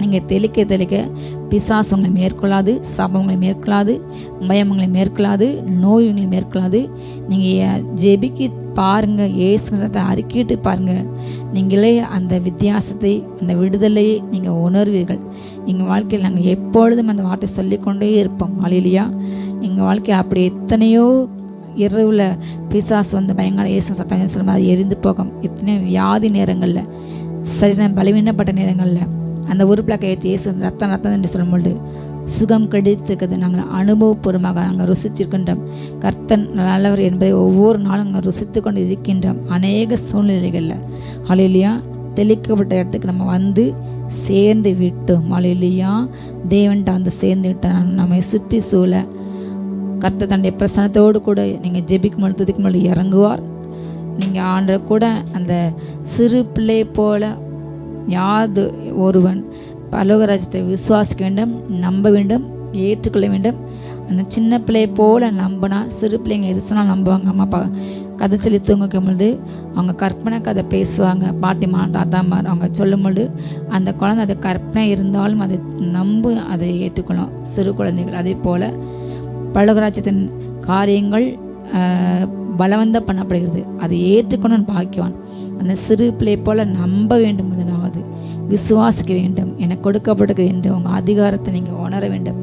S2: நீங்கள் தெளிக்க பிசாசு உங்களை மேற்கொள்ளாது, சாபங்களை மேற்கொள்ளாது, பயமங்களை மேற்கொள்ளாது, நோய் உங்களை மேற்கொள்ளாது. நீங்கள் ஜெபிக்கு பாருங்கள், இயேசு ரத்தத்தை அறிக்கையிட்டு பாருங்கள். நீங்களே அந்த வித்தியாசத்தை, அந்த விடுதலையை நீங்கள் உணர்வீர்கள். எங்கள் வாழ்க்கையில் நாங்கள் எப்பொழுதும் அந்த வார்த்தை சொல்லிக்கொண்டே இருப்போம். அல்லேலூயா. எங்கள் வாழ்க்கையில் அப்படி எத்தனையோ இரவில் பிசாசு வந்து பயங்கர இயேசு சத்தம் சொல்லும் அது எரிந்து போகும். எத்தனையோ வியாதி நேரங்களில், சரீரம் பலவீனப்பட்ட நேரங்களில் அந்த உறுப்பில் கையச்சு இயேசு ரத்தம் என்று சொல்லும்பொழுது சுகம் கிடைத்திருக்கிறது நாங்கள் அனுபவபூர்வமாக நாங்கள் ருசிச்சிருக்கின்றோம். கர்த்தன் நல்லவர் என்பதை ஒவ்வொரு நாளும் நாங்கள் ருசித்து கொண்டு இருக்கின்றோம். அநேக சூழ்நிலைகளில் அல்லேலூயா தெளிக்கப்பட்ட இடத்துக்கு நம்ம வந்து சேர்ந்து விட்டோம். அல்லேலூயா. தேவன்கிட்ட வந்து சேர்ந்து விட்டோம். நம்மை சுற்றி சூழ கர்த்தர் தன்னுடைய பிரசனத்தோடு கூட நீங்கள் ஜெபிக்கும் பொழுது துதிக்கும் பொழுது இறங்குவார். நீங்கள் ஆண்டவர் கூட அந்த சிறு பிள்ளை போல யாது ஒருவன் பரலோகராஜ்யத்தை விசுவாசிக்க வேண்டும், நம்ப வேண்டும், ஏற்றுக்கொள்ள வேண்டும். அந்த சின்ன பிள்ளையை போல் நம்பினா, சிறு பிள்ளைங்க எது சொன்னால் நம்புவாங்க. அம்மா அப்பா கதை சொல்லி தூங்கிக்கும் பொழுது அவங்க கற்பனை கதை பேசுவாங்க. பாட்டிமா தாத்தாமார் அவங்க சொல்லும் பொழுது அந்த குழந்தை அது கற்பனை இருந்தாலும் அதை நம்பு, அதை ஏற்றுக்கொள்ளும் சிறு குழந்தைகள். அதே போல் பரலோகராஜ்யத்தின் காரியங்கள் பலவந்த பண்ணப்படுகிறது. அதை ஏற்றுக்கொண்டு பாக்கியவான். அந்த சிறு பிள்ளை போல் நம்ப வேண்டும், முதலாவது விசுவாசிக்க வேண்டும். எனக்கு கொடுக்கப்பட்டது என்று உங்கள் அதிகாரத்தை நீங்கள் உணர வேண்டும்.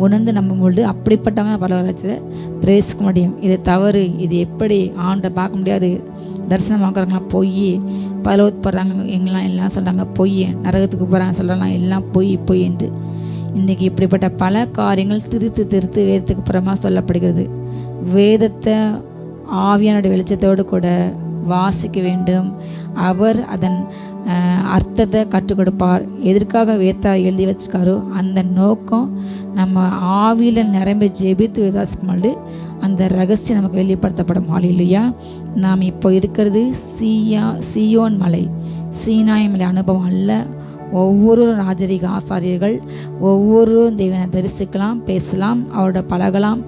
S2: உணர்ந்து நம்பும்பொழுது அப்படிப்பட்டவங்க பரலோகராஜ்யத்தை பிரவேசிக்க முடியும். இது தவறு, இது எப்படி ஆண்டை பார்க்க முடியாது, தரிசனம் பார்க்குறாங்களாம் பொய், பரலோகத்துக்கு போகிறாங்க எல்லாம் சொல்கிறாங்க பொய், நரகத்துக்கு போகிறாங்க சொல்கிறாங்க எல்லாம் பொய் என்று இன்றைக்கி இப்படிப்பட்ட பல காரியங்கள் திருத்து வேதத்துக்கு புறமாக சொல்லப்படுகிறது. வேதத்தை ஆவியானுடைய வெளிச்சத்தோடு கூட வாசிக்க வேண்டும். அவர் அதன் அர்த்தத்தை கற்றுக் கொடுப்பார். எதற்காக வேதத்தை எழுதி வச்சிருக்காரோ அந்த நோக்கம் நம்ம ஆவியில் நிரம்பி ஜெபித்து விதாசிக்கும் பொழுது அந்த ரகசியம் நமக்கு வெளிப்படுத்தப்படும். அல்லேலூயா. நாம் இப்போ இருக்கிறது சீயோன் மலை, சீனாய் மலை அனுபவம் அல்ல. ஒவ்வொரு ராஜரீக ஆசாரியர்கள் ஒவ்வொருவரும் தேவனை தரிசிக்கலாம், பேசலாம், அவரோட பழகலாம்.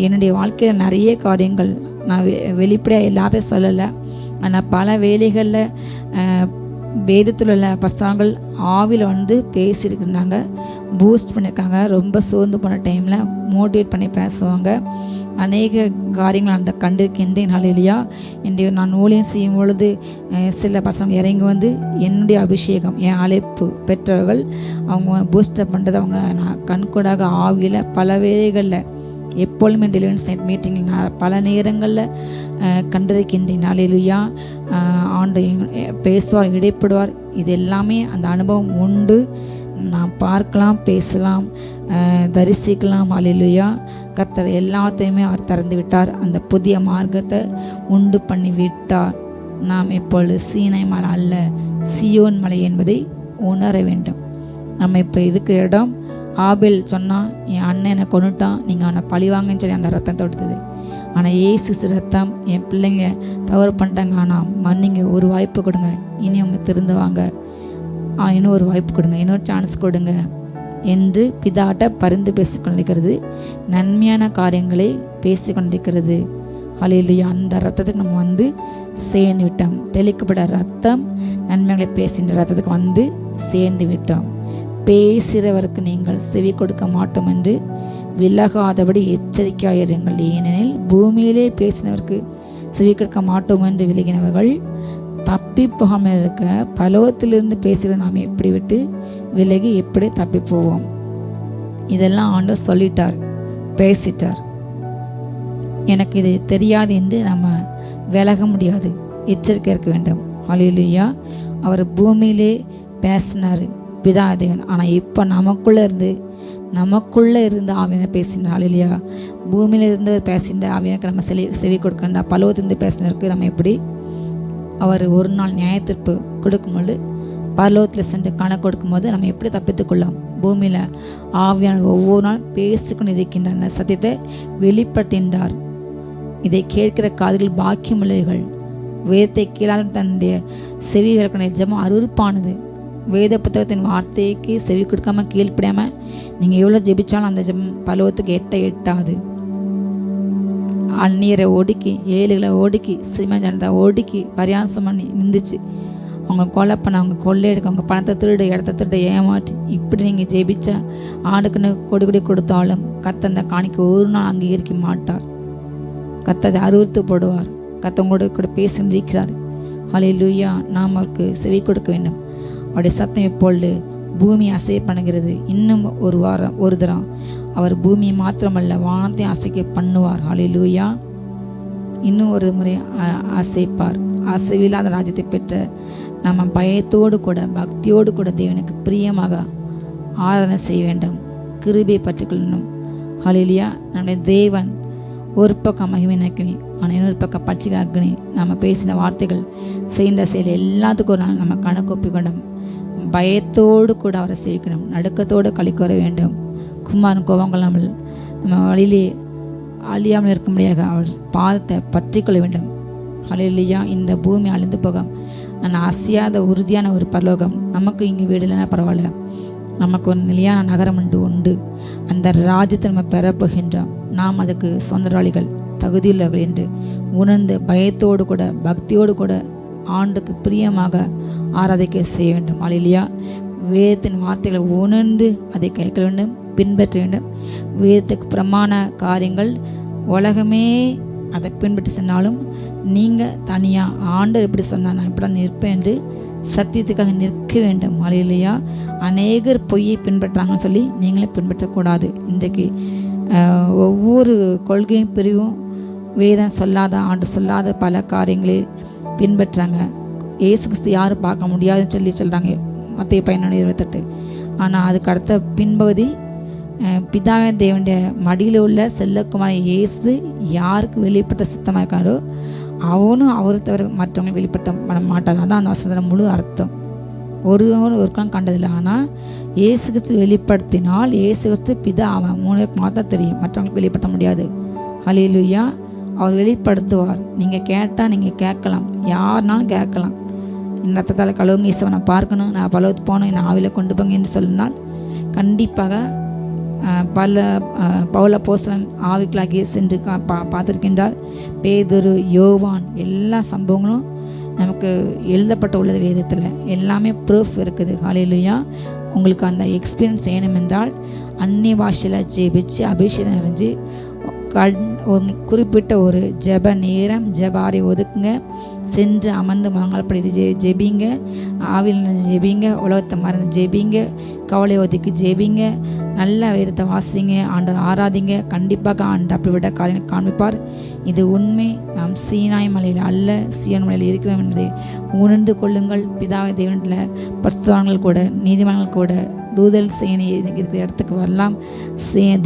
S2: என்னுடைய வாழ்க்கையில் நிறைய காரியங்கள் நான் வெளிப்படையாக எல்லாத்தையும் சொல்லலை. ஆனால் பல வேலைகளில் வேதத்தில் உள்ள பசங்கள் ஆவியில் வந்து பேசியிருக்கிறாங்க, பூஸ்ட் பண்ணியிருக்காங்க. ரொம்ப சோர்ந்து போன டைமில் மோட்டிவேட் பண்ணி பேசுவாங்க. அநேக காரியங்கள் அந்த கண்டிருக்கின்றேன். அல்லேலூயா. இன்றைய நான் ஊழியம் செய்யும் பொழுது சில பசங்க இறங்கி வந்து என்னுடைய அபிஷேகம், என் அழைப்பு பெற்றவர்கள் அவங்க பூஸ்டப் பண்ணுறது அவங்க நான் கண்கூடாக ஆவியில் பல வேலைகளில் எப்பொழுதுமே டெலிவரன்ஸ் நைட் மீட்டிங்கில் நான் பல நேரங்களில் கண்டிருக்கின்றேன். அல்லேலூயா. ஆண்டு பேசுவார், இடைப்படுவார். இது எல்லாமே அந்த அனுபவம் உண்டு. நான் பார்க்கலாம், பேசலாம், தரிசிக்கலாம். அல்லேலூயா. கர்த்தர் எல்லாத்தையுமே அவர் திறந்து விட்டார். அந்த புதிய மார்க்கத்தை உண்டு பண்ணி விட்டார். நாம் இப்பொழுது சீனை மலை அல்ல, சியோன் மலை என்பதை உணர வேண்டும். நம்ம இப்போ இருக்கிற இடம், ஆபேல் சொன்னான் என் அண்ணன் என்னை கொண்டுட்டான், நீங்கள் அவனை பழிவாங்கன்னு சொல்லி அந்த ரத்தம் தொடுத்தது. ஆனால் ஏசு ரத்தம் என் பிள்ளைங்க தவறு பண்ணிட்டாங்க, ஆனால் மன்னிங்க, ஒரு வாய்ப்பு கொடுங்க, இனி அவங்க திருந்துவாங்க, இன்னும் ஒரு வாய்ப்பு கொடுங்க, இன்னொரு சான்ஸ் கொடுங்க என்று பிதாட்ட பரிந்து பேசிக்கொண்டிருக்கிறது. நன்மையான காரியங்களை பேசிக்கொண்டிருக்கிறது. அல்லேலூயா. அந்த ரத்தத்துக்கு நம்ம வந்து சேர்ந்து விட்டோம். தெளிக்கப்பட்ட ரத்தம் நன்மைகளை பேசுகின்ற ரத்தத்துக்கு வந்து சேர்ந்து விட்டோம். பேசுகிறவருக்கு நீங்கள் செவி கொடுக்க மாட்டோம் என்று விலகாதபடி எச்சரிக்கையாயிருங்கள். ஏனெனில் பூமியிலே பேசினவருக்கு செவி கொடுக்க மாட்டோம் என்று விலகினவர்கள் தப்பி போகாமல் இருக்க பலவத்திலிருந்து பேசுகிற நாம் எப்படி விட்டு விலகி எப்படி தப்பி போவோம்? இதெல்லாம் ஆண்டவர் சொல்லிட்டார், பேசிட்டார். எனக்கு இது தெரியாது என்று நம்ம விலக முடியாது, எச்சரிக்கை இருக்க வேண்டும். அல்லேலூயா. அவர் பூமியிலே பேசினார் பிதா தேவன். ஆனால் இப்போ நமக்குள்ளே இருந்து ஆவியனை பேசினார். அல்லேலூயா. பூமியில இருந்து பேசின்ற ஆவியனுக்கு நம்ம செவி கொடுக்கண்டா. பலவத்திலிருந்து பேசினருக்கு நம்ம எப்படி அவர் ஒரு நாள் நியாயத்திற்பு கொடுக்கும்போது பரலோகத்தில் சென்று கணக்கு கொடுக்கும்போது நம்ம எப்படி தப்பித்துக்கொள்ளலாம்? பூமியில் ஆவியானவர் ஒவ்வொரு நாள் பேசிக்கொண்டு இருக்கின்ற அந்த சத்தியத்தை வெளிப்படுத்தின்றார். இதை கேட்கிற காதுகள் பாக்கியமுள்ளவைகள். வேதத்தை கீழால் தன்னுடைய செவி விளக்கின ஜெபம் அருவருப்பானது. வேத புத்தகத்தின் வார்த்தைக்கு செவி கொடுக்காம கீழ்ப்படியாமல் நீங்கள் எவ்வளோ ஜெபிச்சாலும் அந்த ஜெபம் பரலோகத்துக்கு எட்டாது. அந்நியரை ஒடுக்கி, ஏழைகளை ஒடுக்கி, சிறுமை ஜனதா ஒடுக்கி பரியாசம் பண்ணி நிந்துச்சு அவங்க கொலை பண்ண, அவங்க கொள்ளையடிக்க, அவங்க பணத்தை திருடு, இடத்த திருட, ஏமாற்றி இப்படி நீங்கள் ஜெபிச்சா ஆண்டுக்குன்னு கொடி கொடுத்தாலும் கர்த்தர் அந்த காணிக்க ஒரு நாள் அங்கீகரிக்க மாட்டார். கர்த்தரை அறுவறுத்து போடுவார். கர்த்தவங்களோட கூட பேசி இருக்கிறார். ஹல்லேலூயா. நாம் அவருக்கு செவி கொடுக்க வேண்டும். அவருடைய சத்தம் இப்பொழுது பூமி அசைய பண்ணுகிறது. இன்னும் ஒரு தரம் அவர் பூமியை மாத்திரமல்ல வானத்தையும் அசைக்க பண்ணுவார். ஹல்லேலூயா. இன்னும் ஒரு முறை அசைப்பார். அசைவில்லாத ராஜ்யத்தை பெற்ற நம்ம பயத்தோடு கூட பக்தியோடு கூட தேவனுக்கு பிரியமாக ஆராதனை செய்ய வேண்டும். கிருபையை பற்றிக்கொள்ளணும். ஹல்லேலூயா. நம்முடைய தேவன் ஒரு பக்கம் மகிமையின் அக்னி, ஆனால் இன்னொரு பக்கம் பட்சிக்கிற அக்னி. நம்ம பேசின வார்த்தைகள், செய்கின்ற செயல் எல்லாத்துக்கும் ஒரு நாள் நம்ம கணக்கு கொண்டும் பயத்தோடு கூட அவரை சேவிக்கணும். நடுக்கத்தோடு கழிக்க வேண்டும். குமாரன் கோபங்கள் நம்ம வழியிலே அழியாமல் இருக்கும்படியாக அவர் பாதத்தை பற்றி கொள்ள வேண்டும். ஹல்லேலூயா. இந்த பூமி அழிந்து போகும். நான் அசையாத உறுதியான ஒரு பரலோகம் நமக்கு இங்கே வீடு இல்லைன்னா பரவாயில்ல, நமக்கு ஒரு நிலையான நகரம் உண்டு. அந்த ராஜ்யத்தை நம்ம பெறப்போகின்றோம். நாம் அதுக்கு சொந்தராளிகள், தகுதியுள்ளவர்கள் என்று உணர்ந்து பயத்தோடு கூட பக்தியோடு கூட ஆண்டுக்கு பிரியமாக ஆராதிக்க செய்ய வேண்டும். ஹல்லேலூயா. வேதத்தின் வார்த்தைகளை உணர்ந்து அதை கேட்க வேண்டும், பின்பற்ற வேண்டும். வேதத்துக்கு பிரமாண காரியங்கள் உலகமே அதை பின்பற்றி சொன்னாலும் நீங்கள் தனியாக ஆண்டவர் எப்படி சொன்னால் நான் இப்படி நிற்பேன் என்று சத்தியத்துக்காக நிற்க வேண்டும். ஹல்லேலூயா. அநேகர் பொய்யை பின்பற்றாங்கன்னு சொல்லி நீங்களே பின்பற்றக்கூடாது. இன்றைக்கு ஒவ்வொரு கொள்கையும் பிரிவும் வேதம் சொல்லாத, ஆண்டு சொல்லாத பல காரியங்களை பின்பற்றாங்க. இயேசு கிறிஸ்து யாரும் பார்க்க முடியாதுன்னு சொல்கிறாங்க, மத்தேயு 11:28. ஆனால் அதுக்கு அடுத்த பின்பகுதி பிதாவே தேவனுடைய மடியில் உள்ள செல்லக்குமார இயேசு யாருக்கு வெளிப்படுத்த சுத்தமாக இருக்காரோ அவனும் அவரை தவிர மற்றவங்களை வெளிப்படுத்த பண்ண மாட்டாது. அதான் அந்த வசனத்தின் முழு அர்த்தம். ஒருக்காலம் கண்டதில்லை. ஆனால் இயேசு கிறிஸ்து வெளிப்படுத்தினால் இயேசு கிறிஸ்து பிதா அவன் 3 பேருக்கு மாற்ற தெரியும், மற்றவங்களுக்கு வெளிப்படுத்த முடியாது. ஹல்லேலூயா. அவர் வெளிப்படுத்துவார். நீங்கள் கேட்டால் நீங்கள் கேட்கலாம், யாருனாலும் கேட்கலாம். என் ரத்தத்தால் கழுவுங்க, இயேசுவை நான் பார்க்கணும், நான் பரலோகத்துக்கு போகணும், என்னை ஆவியில் கொண்டு போங்க என்று சொன்னால் கண்டிப்பாக பவுல் அப்போஸ்தலன் ஆவிக்குள்ளாகி சென்று பார்த்துருக்கின்றார். பேதுரு, யோவான் எல்லா சம்பவங்களும் நமக்கு எழுதப்பட்ட உள்ளது. வேதத்தில் எல்லாமே ப்ரூஃப் இருக்குது. ஹல்லேலூயா. உங்களுக்கு அந்த எக்ஸ்பீரியன்ஸ் வேணும் என்றால் அந்நிய பாஷையில் ஜெபிச்சு அபிஷேகம் நிறைஞ்சு ஒரு குறிப்பிட்ட ஒரு ஜெப நேரம் ஜெபாரை ஒதுக்குங்க. சென்று அமர்ந்து மங்காளப்படி ஜெபிங்க, ஆவியில் ஜெபிங்க, உலகத்தை மறந்து ஜெபிங்க, கவலை ஒதுக்கி ஜெபிங்க, நல்ல வேதத்தை வாசிங்க, ஆண்டை ஆராதிங்க. கண்டிப்பாக ஆண்டு அப்படி விட காரியம் காண்பிப்பார். இது உண்மை. நாம் சீனாய் மலையில் அல்ல, சீயோன் மலையில் இருக்கிறோம் என்பதை உணர்ந்து கொள்ளுங்கள். பிதாவை தேவனில் பரிசுத்தவான்கள் கூட நீதிமான்கள் கூட தூதல் சேனை இருக்கிற இடத்துக்கு வரலாம்.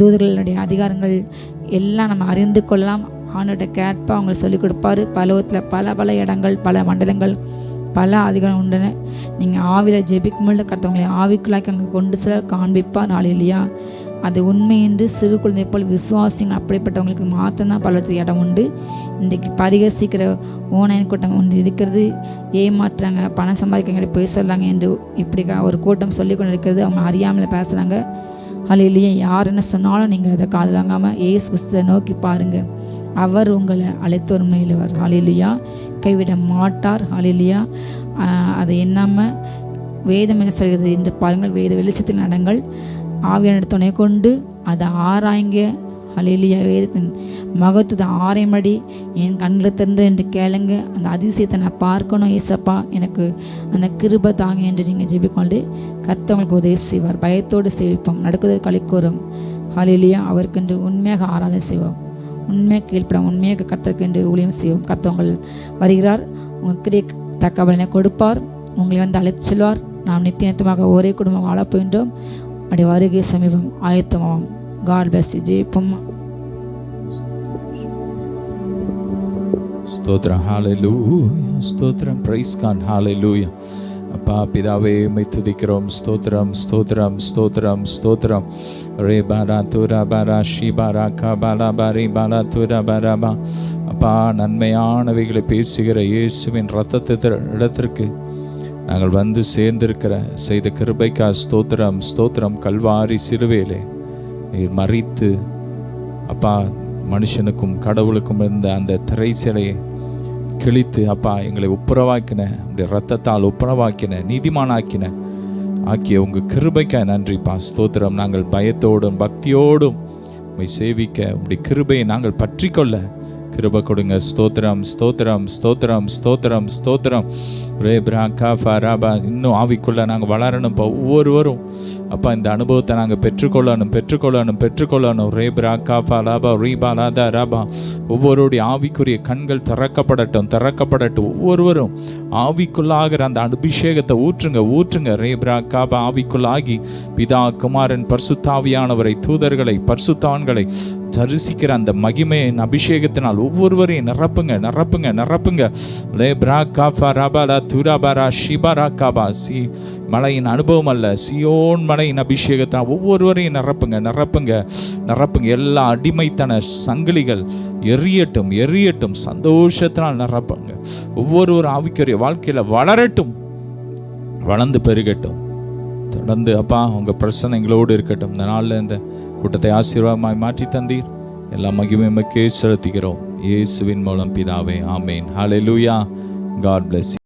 S2: தூதர்களுடைய அதிகாரங்கள் எல்லாம் நம்ம அறிந்து கொள்ளலாம். ஆண்டோட கேட்பா அவங்க சொல்லிக் கொடுப்பாரு. பலவத்தில் பல இடங்கள், பல மண்டலங்கள், பல அதிகாரம் உண்டன. நீங்கள் ஆவியில் ஜெபிக்கும்போது கர்த்தவங்களை ஆவிக்குள்ளாக்கி அங்கே கொண்டு செல்ல காண்பிப்பார். ஹல்லேலூயா. அது உண்மை என்று சிறு குழந்தை போல் விசுவாசிகள் அப்படிப்பட்டவங்களுக்கு மாத்திரம்தான் பலவற்றுக்கு இடம் உண்டு. இன்றைக்கு பரிகசிக்கிற ஓனையின் கூட்டம் ஒன்று இருக்கிறது. ஏமாற்றாங்க, பணம் சம்பாதிக்க போய் சொல்லாங்க என்று இப்படி ஒரு கூட்டம் சொல்லி கொண்டு இருக்கிறது. அவங்க அறியாமல் பேசுகிறாங்க. ஹல்லேலூயா. யார் என்ன சொன்னாலும் நீங்கள் அதை காது வாங்காமல் இயேசு கிறிஸ்துவை நோக்கி பாருங்கள். அவர் உங்களை அழைத்து வரும் நிலையிலவர். ஹல்லேலூயா. கைவிட மாட்டார். ஹல்லேலூயா. அதை எண்ணாமல் வேதம் என்ன சொல்கிறது என்று பாருங்கள். வேத வெளிச்சத்தில் நடங்கள். ஆவியான துணை கொண்டு அதை ஆராய்ங்க. ஹல்லேலூயா. வேதத்தின் மகத்துவத்தை ஆராய்மடி என் கண்களை திறந்து என்று கேளுங்க. அந்த அதிசயத்தை நான் பார்க்கணும் ஏசப்பா, எனக்கு அந்த கிருபை தாங்க என்று நீங்கள் ஜெபிக்கொண்டு கர்த்தவங்களுக்கு உதவி செய்வார். பயத்தோடு சேவிப்போம், நடக்குவது களிக்கூறும். ஹல்லேலூயா. அவருக்கென்று உண்மையாக ஆராதனை செய்வோம், உண்மையாக கீழ்ப்படும், உண்மையாக கர்த்தருக்கென்று ஊழியம் செய்வோம். கர்த்தவங்கள் வருகிறார். உங்களுக்கு தக்க பலனை கொடுப்பார். உங்களை அழைத்து செல்வார். நாம் நித்தியமாக ஒரே குடும்பம் வாழப்போகின்றோம். அப்படி வருகை சமீபம், ஆயத்தமாகும். God bless you. ஜெயிப்போம்.
S1: ஸ்தோத்திரம். ஹல்லேலூயா. ஸ்தோத்திரம். Praise God. ஹல்லேலூயா. அப்பா பிதாவே உம்மை துதிக்கிறோம். ஸ்தோத்திரம், ஸ்தோத்திரம், ஸ்தோத்திரம், ஸ்தோத்திரம். ரே பாரா துரா பாரா ஷி பாரா கா பாலா பாரி பாலா துரா பாரா பா. அப்பா நன்மையானவைகளை பேசுகிற இயேசுவின் இரத்தத்தை இடத்திற்கு நாங்கள் வந்து சேர்ந்திருக்கிற செய்த கிருபைக்கா ஸ்தோத்திரம் ஸ்தோத்திரம். கல்வாரி சிலுவையிலே நீர் மறித்து அப்பா மனுஷனுக்கும் கடவுளுக்கும் இருந்த அந்த திரை சிலையை கிழித்து அப்பா எங்களை ஒப்புரவாக்கின, உடைய ரத்தத்தால் ஒப்புரவாக்கின, நீதிமானாக்கின ஆக்கிய உங்கள் கிருபைக்காய் நன்றிப்பா ஸ்தோத்திரம். நாங்கள் பயத்தோடும் பக்தியோடும் உம்மை சேவிக்க உடைய கிருபையை நாங்கள் பற்றி கொள்ள கிருபை கொடுங்க. ஸ்தோத்திரம் ஸ்தோத்திரம் ஸ்தோத்திரம் ஸ்தோத்திரம் ஸ்தோத்திரம். ரேப்ரா காஃபா ராபா. இன்னும் ஆவிக்குள்ள நாங்கள் வளரணும்ப்பா. ஒவ்வொருவரும் அப்பா இந்த அனுபவத்தை நாங்கள் பெற்றுக்கொள்ளணும். ரேப்ரா காஃபா லாபா ரீபா லாதா ராபா. ஒவ்வொருடைய ஆவிக்குரிய கண்கள் திறக்கப்படட்டும். ஒவ்வொருவரும் ஆவிக்குள்ளாகிற அந்த அபிஷேகத்தை ஊற்றுங்க. ரேப்ரா காபா ஆவிக்குள்ளாகி பிதா குமாரன் பரிசுத்தாவியானவரை, தூதர்களை, பரிசுத்தான்களை தரிசிக்கிற அந்த மகிமையின் அபிஷேகத்தினால் ஒவ்வொருவரையும் நிரப்புங்க. லேப்ரா காஃபா ராபாலா துராபாரா ஷிபாரா காபா. மலையின் அனுபவம் அல்ல, சியோன் மலையின் அபிஷேகத்தினால் ஒவ்வொருவரையும் நிரப்புங்க. எல்லா அடிமைத்தன சங்கிலிகள் எரியட்டும். சந்தோஷத்தினால் நிரப்புங்க. ஒவ்வொருவரும் ஆவிக்குரிய வாழ்க்கையில வளர்ந்து பெருகட்டும். தொடர்ந்து அப்பா உங்க பிரசன்னம் எங்களோடு இருக்கட்டும். இந்த நாளில் இந்த கூட்டத்தை ஆசீர்வாதமாய் மாற்றி தந்தீர். எல்லா மகிமையுமே செலுத்துகிறோம் இயேசுவின் மூலம் பிதாவே, ஆமேன். ஹல்லேலூயா. God bless you.